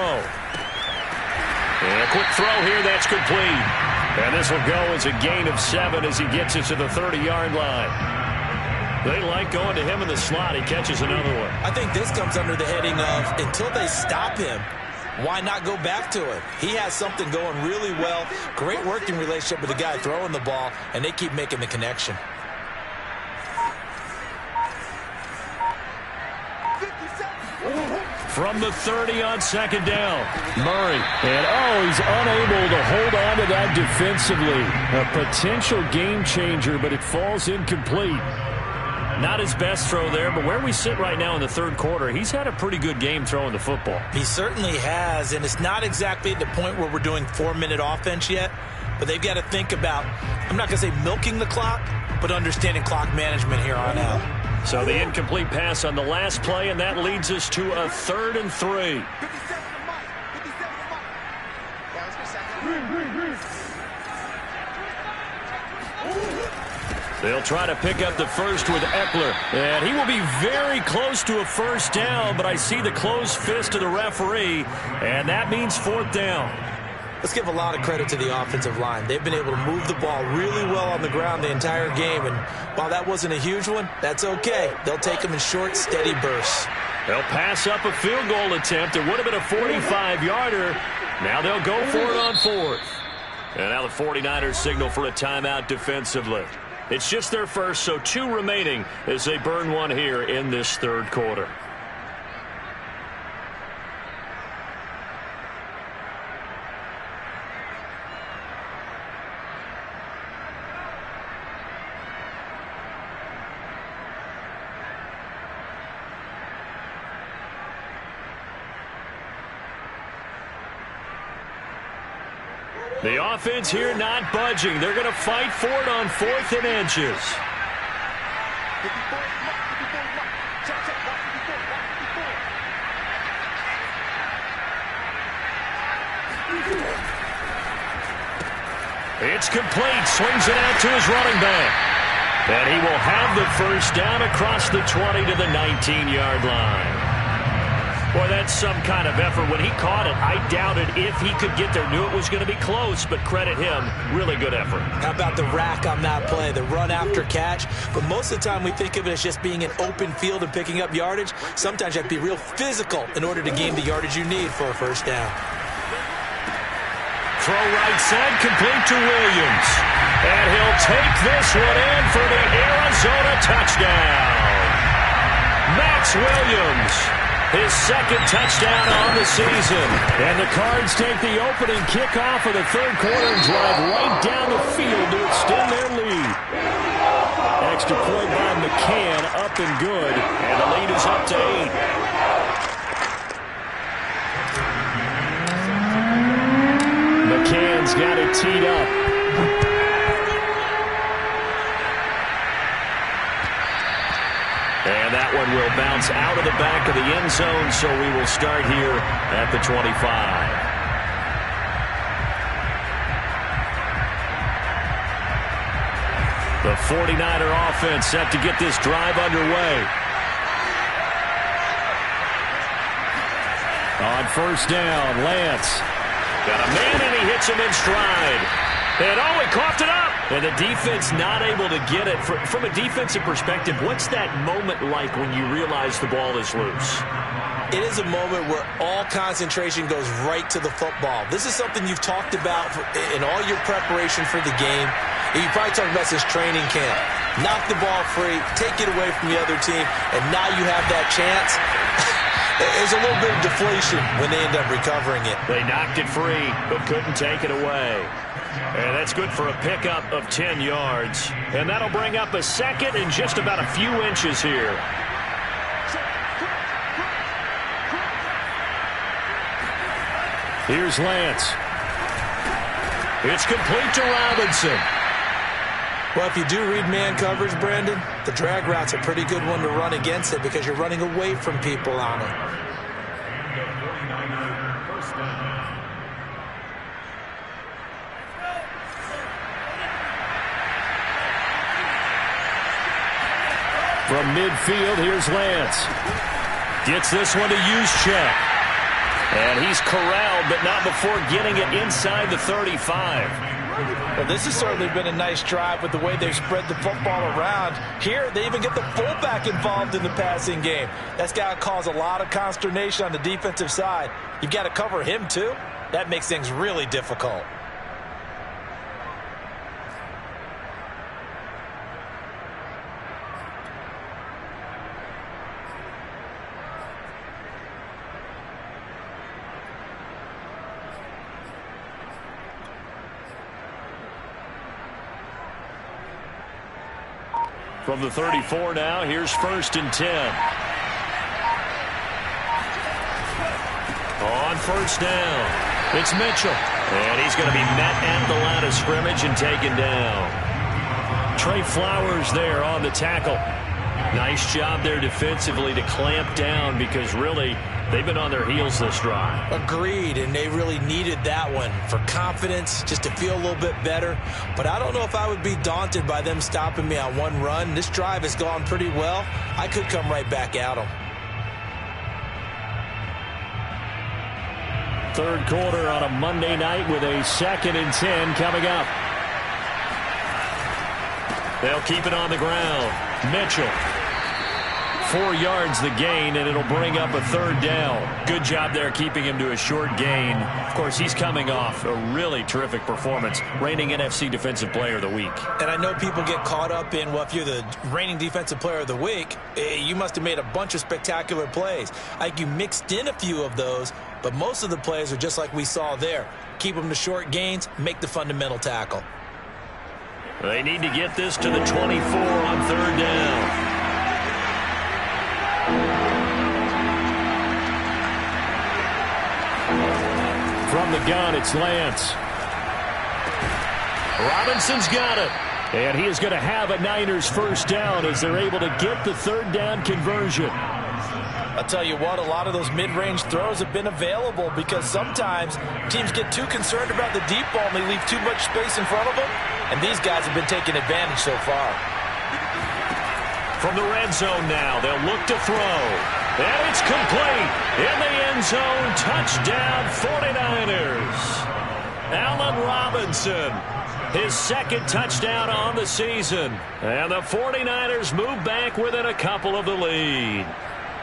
And a quick throw here, that's complete. And this will go as a gain of 7 as he gets it to the 30-yard line. They like going to him in the slot. He catches another one. I think this comes under the heading of until they stop him, why not go back to it? He has something going really well. Great working relationship with the guy throwing the ball, and they keep making the connection. From the 30 on 2nd down, Murray. And, he's unable to hold on to that defensively. A potential game changer, but it falls incomplete. Not his best throw there, but where we sit right now in the 3rd quarter, he's had a pretty good game throwing the football. He certainly has, and it's not exactly at the point where we're doing 4-minute offense yet, but they've got to think about, I'm not going to say milking the clock, but understanding clock management here on out. So the incomplete pass on the last play, and that leads us to a 3rd and 3. They'll try to pick up the first with Eckler. And he will be very close to a 1st down, but I see the closed fist of the referee, and that means 4th down. Let's give a lot of credit to the offensive line. They've been able to move the ball really well on the ground the entire game, and while that wasn't a huge one, that's okay. They'll take them in short, steady bursts. They'll pass up a field goal attempt. It would have been a 45-yarder. Now they'll go for it on 4th. And now the 49ers signal for a timeout defensively. It's just their first, so 2 remaining as they burn one here in this 3rd quarter. The offense here not budging. They're going to fight for it on 4th and inches. It's complete. Swings it out to his running back. And he will have the 1st down across the 20 to the 19-yard line. Boy, that's some kind of effort. When he caught it, I doubted if he could get there. Knew it was going to be close, but credit him. Really good effort. How about the rack on that play, the run after catch? But most of the time we think of it as just being an open field and picking up yardage. Sometimes you have to be real physical in order to gain the yardage you need for a 1st down. Throw right side, complete to Williams. And he'll take this one in for the Arizona touchdown. Max Williams. His 2nd touchdown on the season. And the Cards take the opening kickoff of the 3rd quarter and drive right down the field to extend their lead. Extra point by McCann, up and good. And the lead is up to 8. McCann's got it teed up. And that one will bounce out of the back of the end zone, so we will start here at the 25. The 49er offense set to get this drive underway. On 1st down, Lance. Got a man, and he hits him in stride. And he coughed it up. And the defense not able to get it. From a defensive perspective, what's that moment like when you realize the ball is loose? It is a moment where all concentration goes right to the football. This is something you've talked about in all your preparation for the game. And you probably talked about since training camp. Knock the ball free, take it away from the other team, and now you have that chance. There's a little bit of deflation when they end up recovering it. They knocked it free, but couldn't take it away. And that's good for a pickup of 10 yards. And that'll bring up a second and just about a few inches here. Here's Lance. It's complete to Robinson. Well, if you do read man coverage, Brandon, the drag route's a pretty good one to run against it because you're running away from people on it. From midfield, here's Lance. Gets this one to Juszczyk. And he's corralled, but not before getting it inside the 35. Well, this has certainly been a nice drive with the way they've spread the football around. Here, they even get the fullback involved in the passing game. That's got to cause a lot of consternation on the defensive side. You've got to cover him, too. That makes things really difficult. From the 34 now, here's 1st and 10. On 1st down, it's Mitchell. And he's going to be met at the line of scrimmage and taken down. Trey Flowers there on the tackle. Nice job there defensively to clamp down because really they've been on their heels this drive. Agreed, and they really needed that one for confidence, just to feel a little bit better. But I don't know if I would be daunted by them stopping me on one run. This drive has gone pretty well. I could come right back at them. Third quarter on a Monday night with a 2nd and 10 coming up. They'll keep it on the ground. Mitchell. 4 yards the gain, and it'll bring up a 3rd down. Good job there keeping him to a short gain. Of course, he's coming off a really terrific performance, reigning NFC Defensive Player of the Week. And I know people get caught up in, well, if you're the reigning Defensive Player of the Week, you must have made a bunch of spectacular plays. I think you mixed in a few of those, but most of the plays are just like we saw there. Keep them to short gains, make the fundamental tackle. They need to get this to the 24 on 3rd down. From the gun, it's Lance. Robinson's got it. And he is going to have a Niners 1st down as they're able to get the 3rd down conversion. I'll tell you what, a lot of those mid-range throws have been available because sometimes teams get too concerned about the deep ball and they leave too much space in front of them. And these guys have been taking advantage so far. From the red zone now, they'll look to throw. And it's complete. In the end zone, touchdown 49ers. Allen Robinson, his 2nd touchdown on the season. And the 49ers move back within a couple of the lead.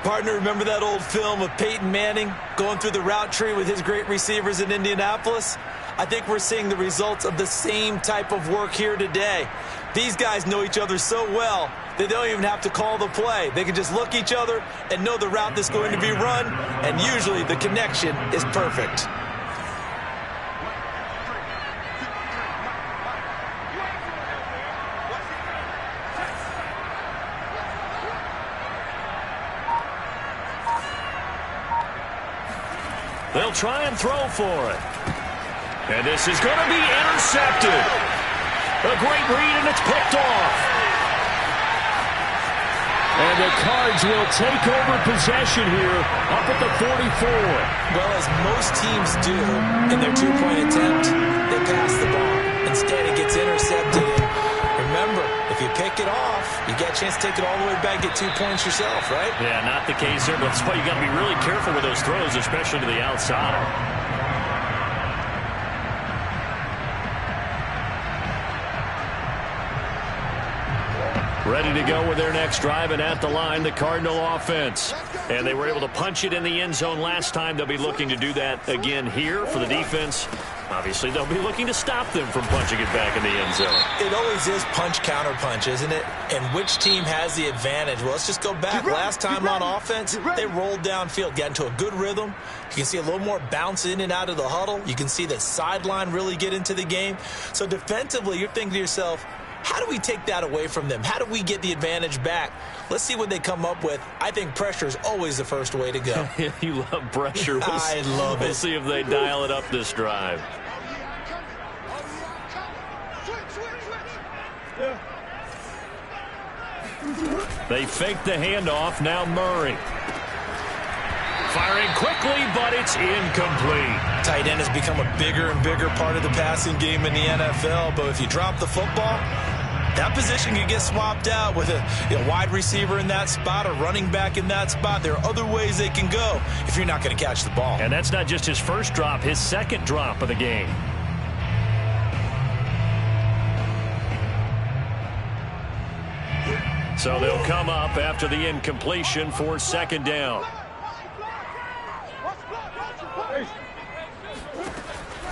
Partner, remember that old film of Peyton Manning going through the route tree with his great receivers in Indianapolis? I think we're seeing the results of the same type of work here today. These guys know each other so well, they don't even have to call the play. They can just look each other and know the route that's going to be run, and usually the connection is perfect. They'll try and throw for it. And this is going to be intercepted. A great read, and it's picked off. And the Cards will take over possession here up at the 44. Well, as most teams do in their two-point attempt, they pass the ball. Instead, it gets intercepted. And remember, if you pick it off, you get a chance to take it all the way back, get 2 points yourself, right? Yeah, not the case here, but that's why you got to be really careful with those throws, especially to the outside. Ready to go with their next drive, and at the line, the Cardinal offense. And they were able to punch it in the end zone last time. They'll be looking to do that again here for the defense. Obviously, they'll be looking to stop them from punching it back in the end zone. It always is punch-counter-punch, isn't it? And which team has the advantage? Well, let's just go back. Last time on offense, they rolled downfield, got into a good rhythm. You can see a little more bounce in and out of the huddle. You can see the sideline really get into the game. So defensively, you're thinking to yourself, how do we take that away from them? How do we get the advantage back? Let's see what they come up with. I think pressure is always the first way to go. You love pressure. I love it. We'll see if they dial it up this drive. They fake the handoff. Now Murray. Firing quickly, but it's incomplete. Tight end has become a bigger and bigger part of the passing game in the NFL. But if you drop the football, that position can get swapped out with a wide receiver in that spot, a running back in that spot. There are other ways they can go if you're not going to catch the ball. And that's not just his first drop, his second drop of the game. So they'll come up after the incompletion for second down.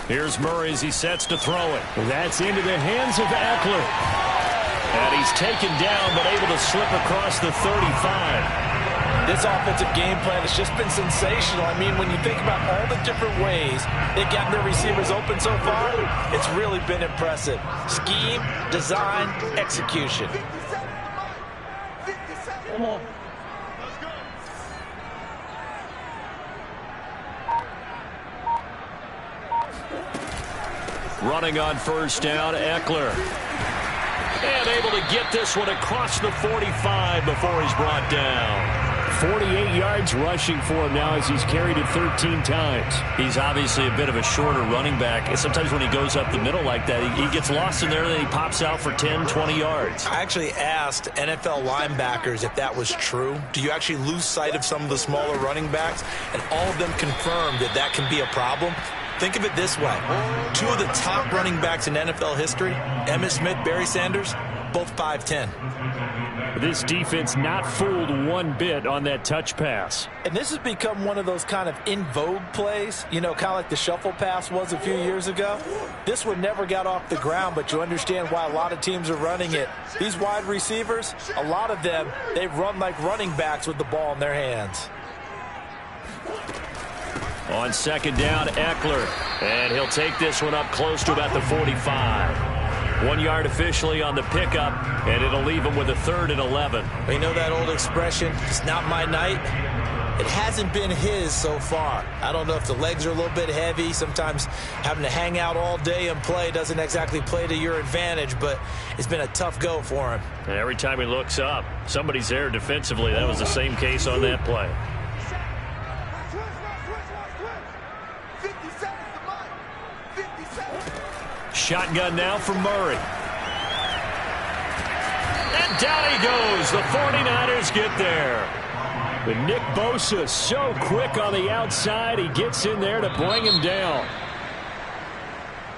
Here's Murray as he sets to throw it. That's into the hands of Eckler. And he's taken down, but able to slip across the 35. This offensive game plan has just been sensational. I mean, when you think about all the different ways they've gotten their receivers open so far, it's really been impressive. Scheme, design, execution. Come on. Running on first down, Eckler. And able to get this one across the 45 before he's brought down. 48 yards rushing for him now as he's carried it 13 times. He's obviously a bit of a shorter running back. And sometimes when he goes up the middle like that, he gets lost in there and then he pops out for 10, 20 yards. I actually asked NFL linebackers if that was true. Do you actually lose sight of some of the smaller running backs? And all of them confirmed that that can be a problem. Think of it this way. Two of the top running backs in NFL history, Emmitt Smith, Barry Sanders, both 5'10". This defense not fooled one bit on that touch pass. And this has become one of those kind of in vogue plays, you know, kind of like the shuffle pass was a few years ago. This one never got off the ground, but you understand why a lot of teams are running it. These wide receivers, a lot of them, they run like running backs with the ball in their hands. On second down, Eckler. And he'll take this one up close to about the 45. 1 yard officially on the pickup, and it'll leave him with a 3rd and 11. You know that old expression, it's not my night? It hasn't been his so far. I don't know if the legs are a little bit heavy. Sometimes having to hang out all day and play doesn't exactly play to your advantage, but it's been a tough go for him. And every time he looks up, somebody's there defensively. That was the same case on that play. Shotgun now for Murray. And down he goes. The 49ers get there. But Nick Bosa so quick on the outside. He gets in there to bring him down.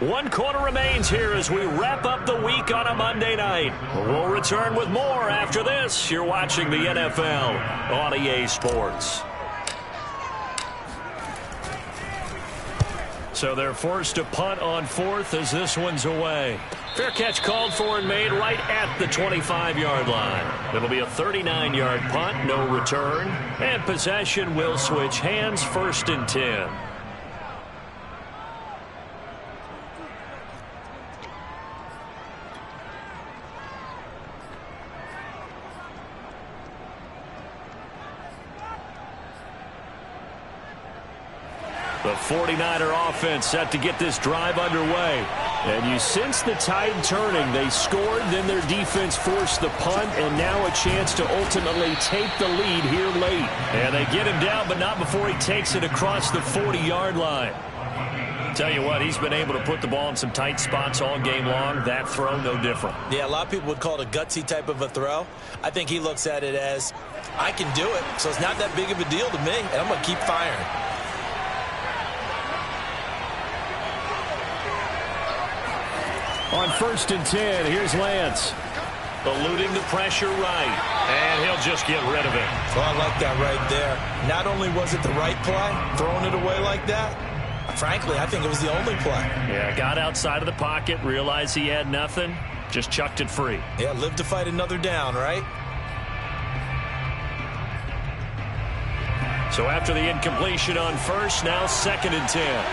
1 quarter remains here as we wrap up the week on a Monday night. We'll return with more after this. You're watching the NFL on EA Sports. So they're forced to punt on 4th as this one's away. Fair catch called for and made right at the 25-yard line. It'll be a 39-yard punt, no return. And possession will switch hands, 1st and 10. The 49er offense set to get this drive underway. And you sense the tide turning. They scored, then their defense forced the punt, and now a chance to ultimately take the lead here late. And they get him down, but not before he takes it across the 40-yard line. Tell you what, he's been able to put the ball in some tight spots all game long. That throw, no different. Yeah, a lot of people would call it a gutsy type of a throw. I think he looks at it as, I can do it, so it's not that big of a deal to me, and I'm going to keep firing. On 1st and 10, here's Lance. Eluding the pressure right. And he'll just get rid of it. Well, I like that right there. Not only was it the right play, throwing it away like that, Frankly, I think it was the only play. Yeah, got outside of the pocket, realized he had nothing, just chucked it free. Yeah, live to fight another down, right? So after the incompletion on first, now 2nd and 10.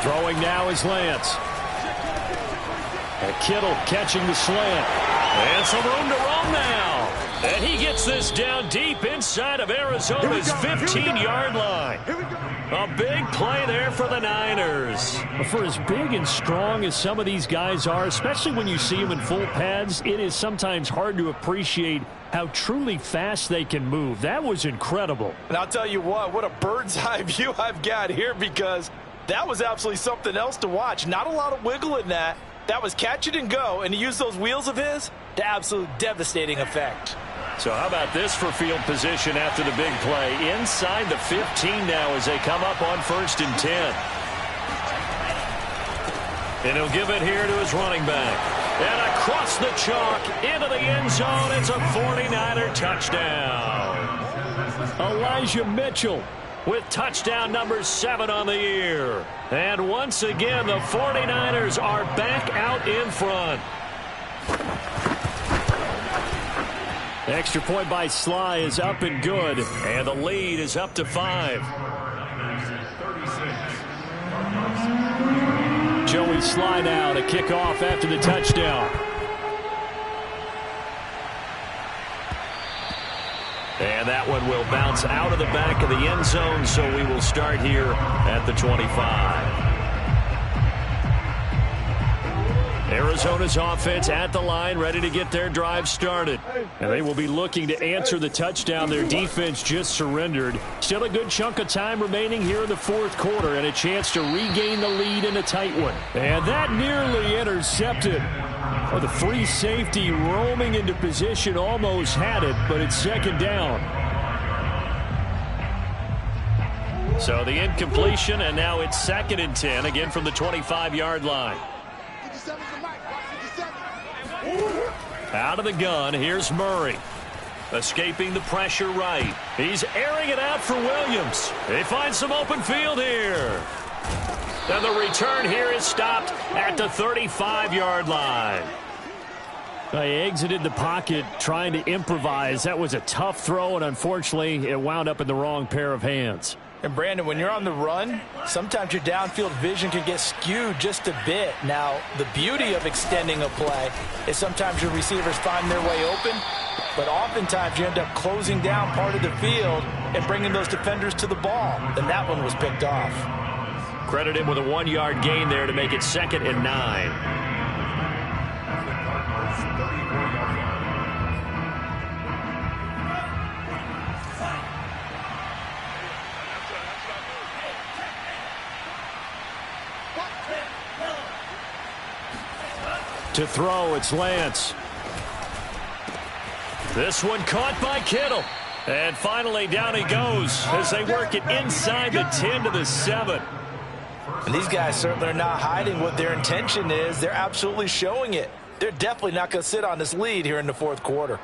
Throwing now is Lance. And Kittle catching the slant. And some room to roam now. And he gets this down deep inside of Arizona's 15-yard line. A big play there for the Niners. For as big and strong as some of these guys are, especially when you see them in full pads, it is sometimes hard to appreciate how truly fast they can move. That was incredible. And I'll tell you what a bird's eye view I've got here, because that was absolutely something else to watch. Not a lot of wiggle in that. That was catch it and go, and he used those wheels of his to absolute devastating effect. So how about this for field position after the big play? Inside the 15 now as they come up on 1st and 10. And he'll give it here to his running back. And across the chalk into the end zone. It's a 49er touchdown. Elijah Mitchell with touchdown number 7 on the year. And once again, the 49ers are back out in front. Extra point by Sly is up and good. And the lead is up to 5. Joey Sly now to kick off after the touchdown. And that one will bounce out of the back of the end zone, so we will start here at the 25. Arizona's offense at the line, ready to get their drive started. And they will be looking to answer the touchdown their defense just surrendered. Still a good chunk of time remaining here in the 4th quarter, and a chance to regain the lead in a tight one. And that nearly intercepted. Oh, the free safety roaming into position almost had it, but it's 2nd down. So the incompletion, and now it's 2nd and 10, again from the 25-yard line. Out of the gun, here's Murray. Escaping the pressure right. He's airing it out for Williams. They find some open field here. And the return here is stopped at the 35-yard line. He exited the pocket trying to improvise. That was a tough throw, and unfortunately, it wound up in the wrong pair of hands. And Brandon, when you're on the run, sometimes your downfield vision can get skewed just a bit. Now, the beauty of extending a play is sometimes your receivers find their way open, but oftentimes you end up closing down part of the field and bringing those defenders to the ball. And that one was picked off. Credit him with a 1-yard gain there to make it 2nd and 9. To throw, it's Lance. This one caught by Kittle. And finally down he goes as they work it inside the 10 to the 7. And these guys certainly are not hiding what their intention is. They're absolutely showing it. They're definitely not going to sit on this lead here in the 4th quarter.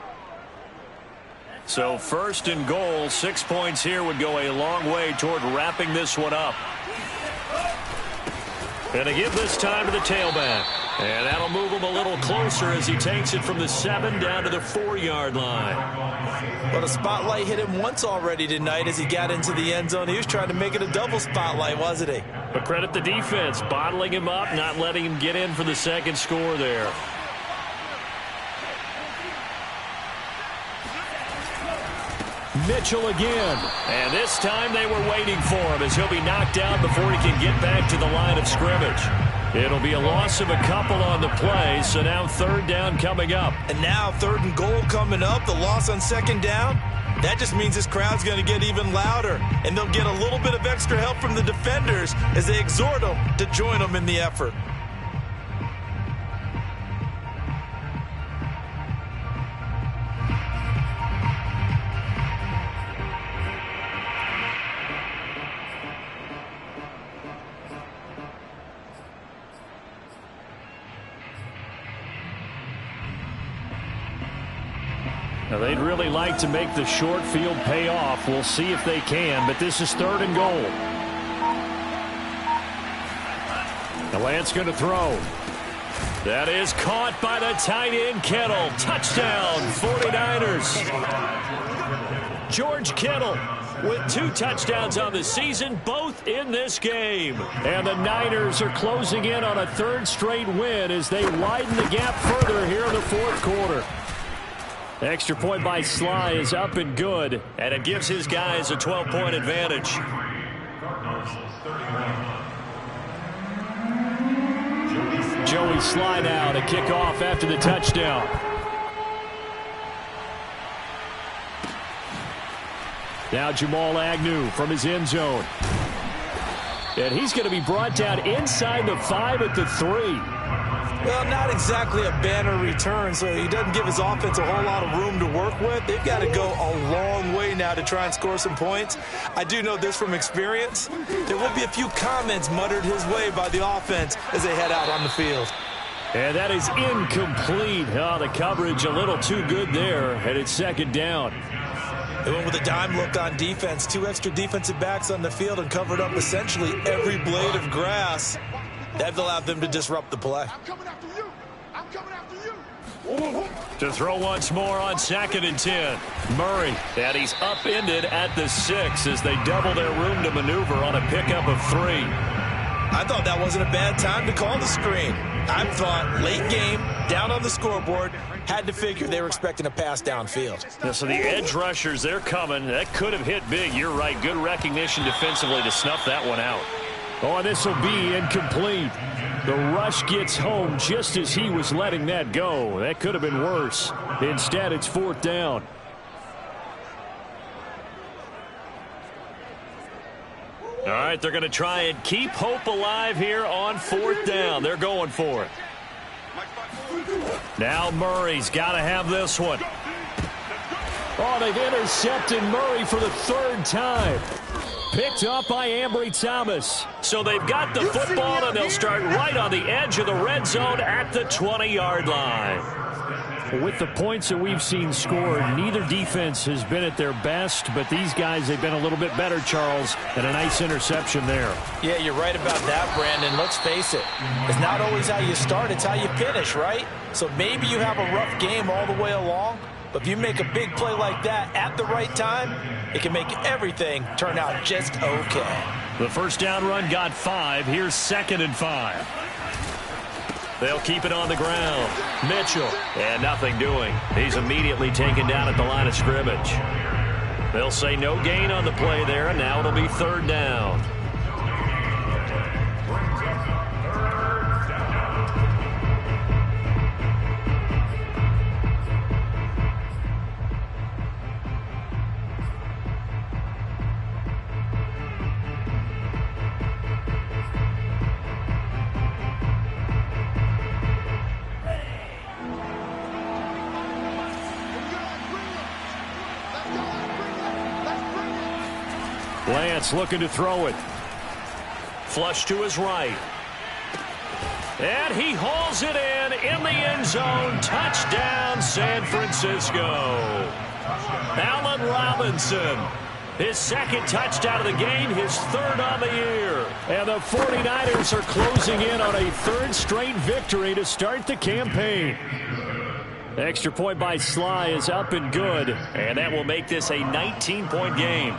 So 1st and goal, 6 points here would go a long way toward wrapping this one up. And to give this time to the tailback. And that'll move him a little closer as he takes it from the 7 down to the 4-yard line. Well, the spotlight hit him once already tonight as he got into the end zone. He was trying to make it a double spotlight, wasn't he? But credit the defense, bottling him up, not letting him get in for the 2nd score there. Mitchell again. And this time they were waiting for him as he'll be knocked down before he can get back to the line of scrimmage. It'll be a loss of a couple on the play, so now 3rd down coming up. And now 3rd and goal coming up, the loss on 2nd down. That just means this crowd's going to get even louder, and they'll get a little bit of extra help from the defenders as they exhort them to join them in the effort. Now, they'd really like to make the short field pay off. We'll see if they can, but this is 3rd and goal. The Lance going to throw. That is caught by the tight end, Kittle. Touchdown, 49ers. George Kittle with 2 touchdowns on the season, both in this game. And the Niners are closing in on a 3rd straight win as they widen the gap further here in the 4th quarter. Extra point by Sly is up and good, and it gives his guys a 12-point advantage. Joey Sly now to kick off after the touchdown. Now Jamal Agnew from his end zone. And he's going to be brought down inside the 5 at the 3. Well, not exactly a banner return, so he doesn't give his offense a whole lot of room to work with. They've got to go a long way now to try and score some points. I do know this from experience. There will be a few comments muttered his way by the offense as they head out on the field. And that is incomplete. Oh, the coverage a little too good there, and it's 2nd down. They went with a dime look on defense. 2 extra defensive backs on the field and covered up essentially every blade of grass. That allowed them to disrupt the play. I'm coming after you. I'm coming after you. To throw once more on 2nd and 10. Murray, and he's upended at the 6 as they double their room to maneuver on a pickup of 3. I thought that wasn't a bad time to call the screen. I thought late game, down on the scoreboard, had to figure they were expecting a pass downfield. Yeah, so the edge rushers, they're coming. That could have hit big. You're right. Good recognition defensively to snuff that one out. Oh, this will be incomplete. The rush gets home just as he was letting that go. That could have been worse. Instead, it's 4th down. All right, they're going to try and keep hope alive here on 4th down. They're going for it. Now Murray's got to have this one. Oh, they've intercepted Murray for the 3rd time. Picked up by Ambry Thomas. So they've got the football, and they'll start right on the edge of the red zone at the 20-yard line. With the points that we've seen scored, neither defense has been at their best, but these guys, they've been a little bit better, Charles, and a nice interception there. Yeah, you're right about that, Brandon. Let's face it. It's not always how you start, it's how you finish, right? So maybe you have a rough game all the way along, but if you make a big play like that at the right time, it can make everything turn out just okay. The 1st down run got 5. Here's 2nd and 5. They'll keep it on the ground. Mitchell, and nothing doing. He's immediately taken down at the line of scrimmage. They'll say no gain on the play there, and now it'll be 3rd down. Lance looking to throw it. Flush to his right. And he hauls it in the end zone. Touchdown, San Francisco. Allen Robinson. His 2nd touchdown of the game, his 3rd on the year. And the 49ers are closing in on a 3rd straight victory to start the campaign. Extra point by Sly is up and good. And that will make this a 19-point game.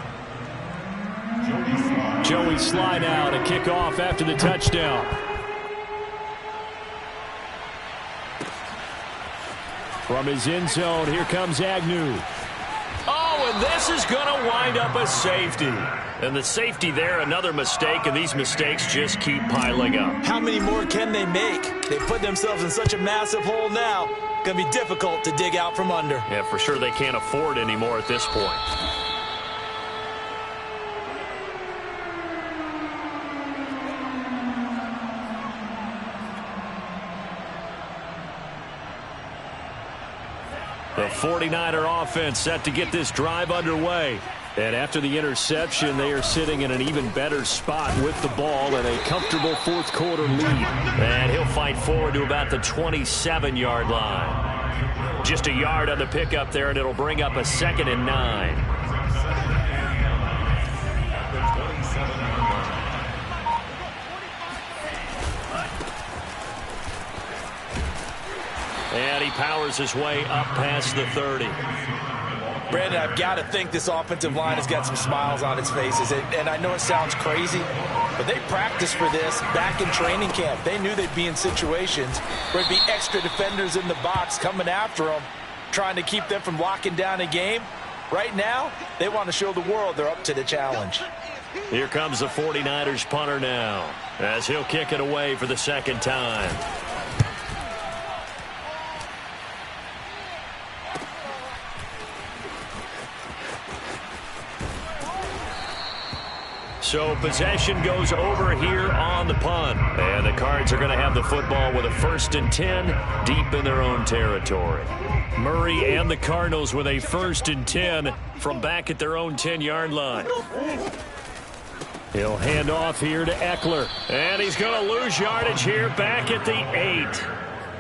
Joey Sly now to kick off after the touchdown. From his end zone, here comes Agnew. Oh, and this is going to wind up a safety. And the safety there, another mistake, and these mistakes just keep piling up. How many more can they make? They put themselves in such a massive hole now. Going to be difficult to dig out from under. Yeah, for sure they can't afford any more at this point. The 49er offense set to get this drive underway. And after the interception, they are sitting in an even better spot with the ball and a comfortable 4th quarter lead. And he'll fight forward to about the 27-yard line. Just a yard on the pickup there, and it'll bring up a 2nd and 9. And he powers his way up past the 30. Brandon, I've got to think this offensive line has got some smiles on its faces. And I know it sounds crazy, but they practiced for this back in training camp. They knew they'd be in situations where there'd be extra defenders in the box coming after them, trying to keep them from locking down a game. Right now, they want to show the world they're up to the challenge. Here comes the 49ers punter now, as he'll kick it away for the 2nd time. So possession goes over here on the punt. And the Cards are going to have the football with a 1st and 10 deep in their own territory. Murray and the Cardinals with a 1st and 10 from back at their own 10-yard line. He'll hand off here to Eckler. And he's going to lose yardage here back at the 8.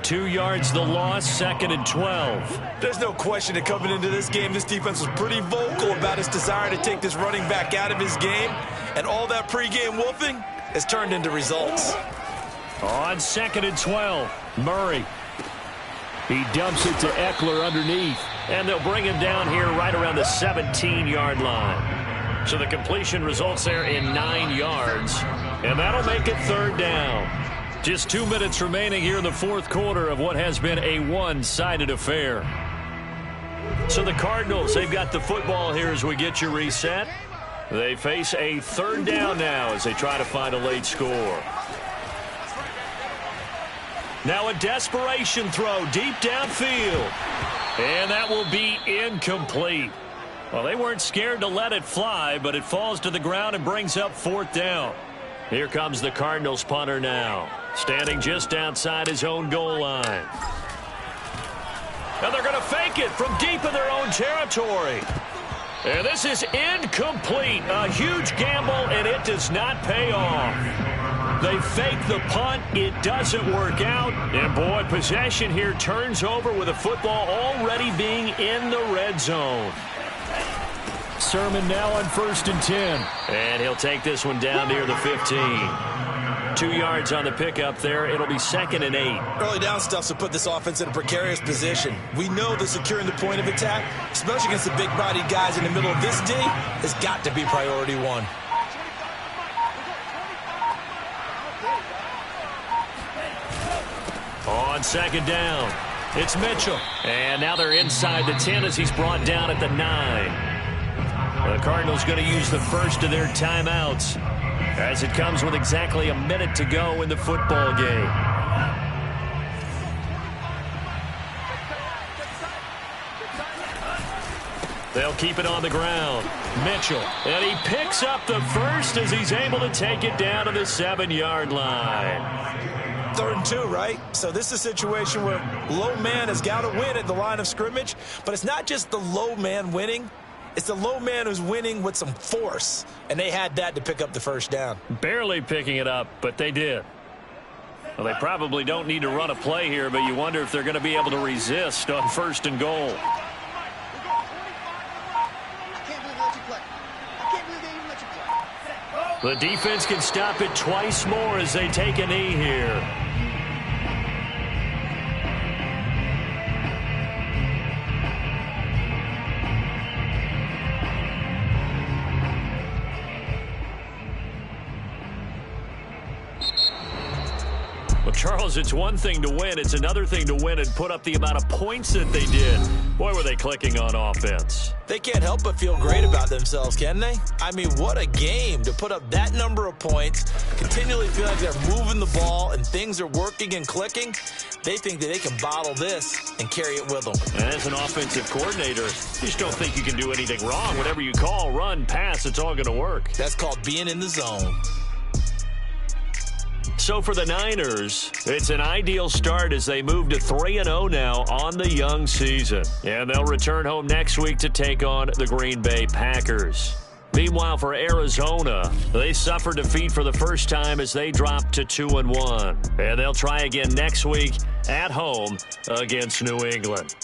2 yards the loss, 2nd and 12. There's no question that coming into this game, this defense was pretty vocal about its desire to take this running back out of his game. And all that pregame wolfing has turned into results. On 2nd and 12, Murray. He dumps it to Eckler underneath. And they'll bring him down here right around the 17-yard line. So the completion results there in 9 yards. And that'll make it 3rd down. Just 2 minutes remaining here in the 4th quarter of what has been a one-sided affair. So the Cardinals, they've got the football here as we get you reset. They face a 3rd down now as they try to find a late score. Now a desperation throw deep downfield. And that will be incomplete. Well, they weren't scared to let it fly, but it falls to the ground and brings up 4th down. Here comes the Cardinals punter now, standing just outside his own goal line. And they're going to fake it from deep in their own territory. And this is incomplete. A huge gamble, and it does not pay off. They fake the punt. It doesn't work out. And, boy, possession here turns over with the football already being in the red zone. Sermon now on 1st and 10. And he'll take this one down near the 15. 2 yards on the pickup there. It'll be 2nd and 8. Early down stuff to put this offense in a precarious position. We know that securing the point of attack, especially against the big-bodied guys in the middle of this D, has got to be priority 1. On 2nd down, it's Mitchell. And now they're inside the 10 as he's brought down at the 9. The Cardinals going to use the first of their timeouts as it comes with exactly a minute to go in the football game. They'll keep it on the ground. Mitchell, and he picks up the first as he's able to take it down to the 7-yard line. 3rd and 2, right? So this is a situation where low man has got to win at the line of scrimmage, but it's not just the low man winning. It's the low man who's winning with some force, and they had that to pick up the 1st down. Barely picking it up, but they did. Well, they probably don't need to run a play here, but you wonder if they're going to be able to resist on 1st and goal. The defense can stop it twice more as they take a knee here. Well, Charles, it's one thing to win. It's another thing to win and put up the amount of points that they did. Boy, were they clicking on offense. They can't help but feel great about themselves, can they? I mean, what a game to put up that number of points, continually feel like they're moving the ball and things are working and clicking. They think that they can bottle this and carry it with them. And as an offensive coordinator, you just don't think you can do anything wrong. Whatever you call, run, pass, it's all going to work. That's called being in the zone. So for the Niners, it's an ideal start as they move to 3-0 now on the young season. And they'll return home next week to take on the Green Bay Packers. Meanwhile, for Arizona, they suffered defeat for the first time as they dropped to 2-1. And they'll try again next week at home against New England.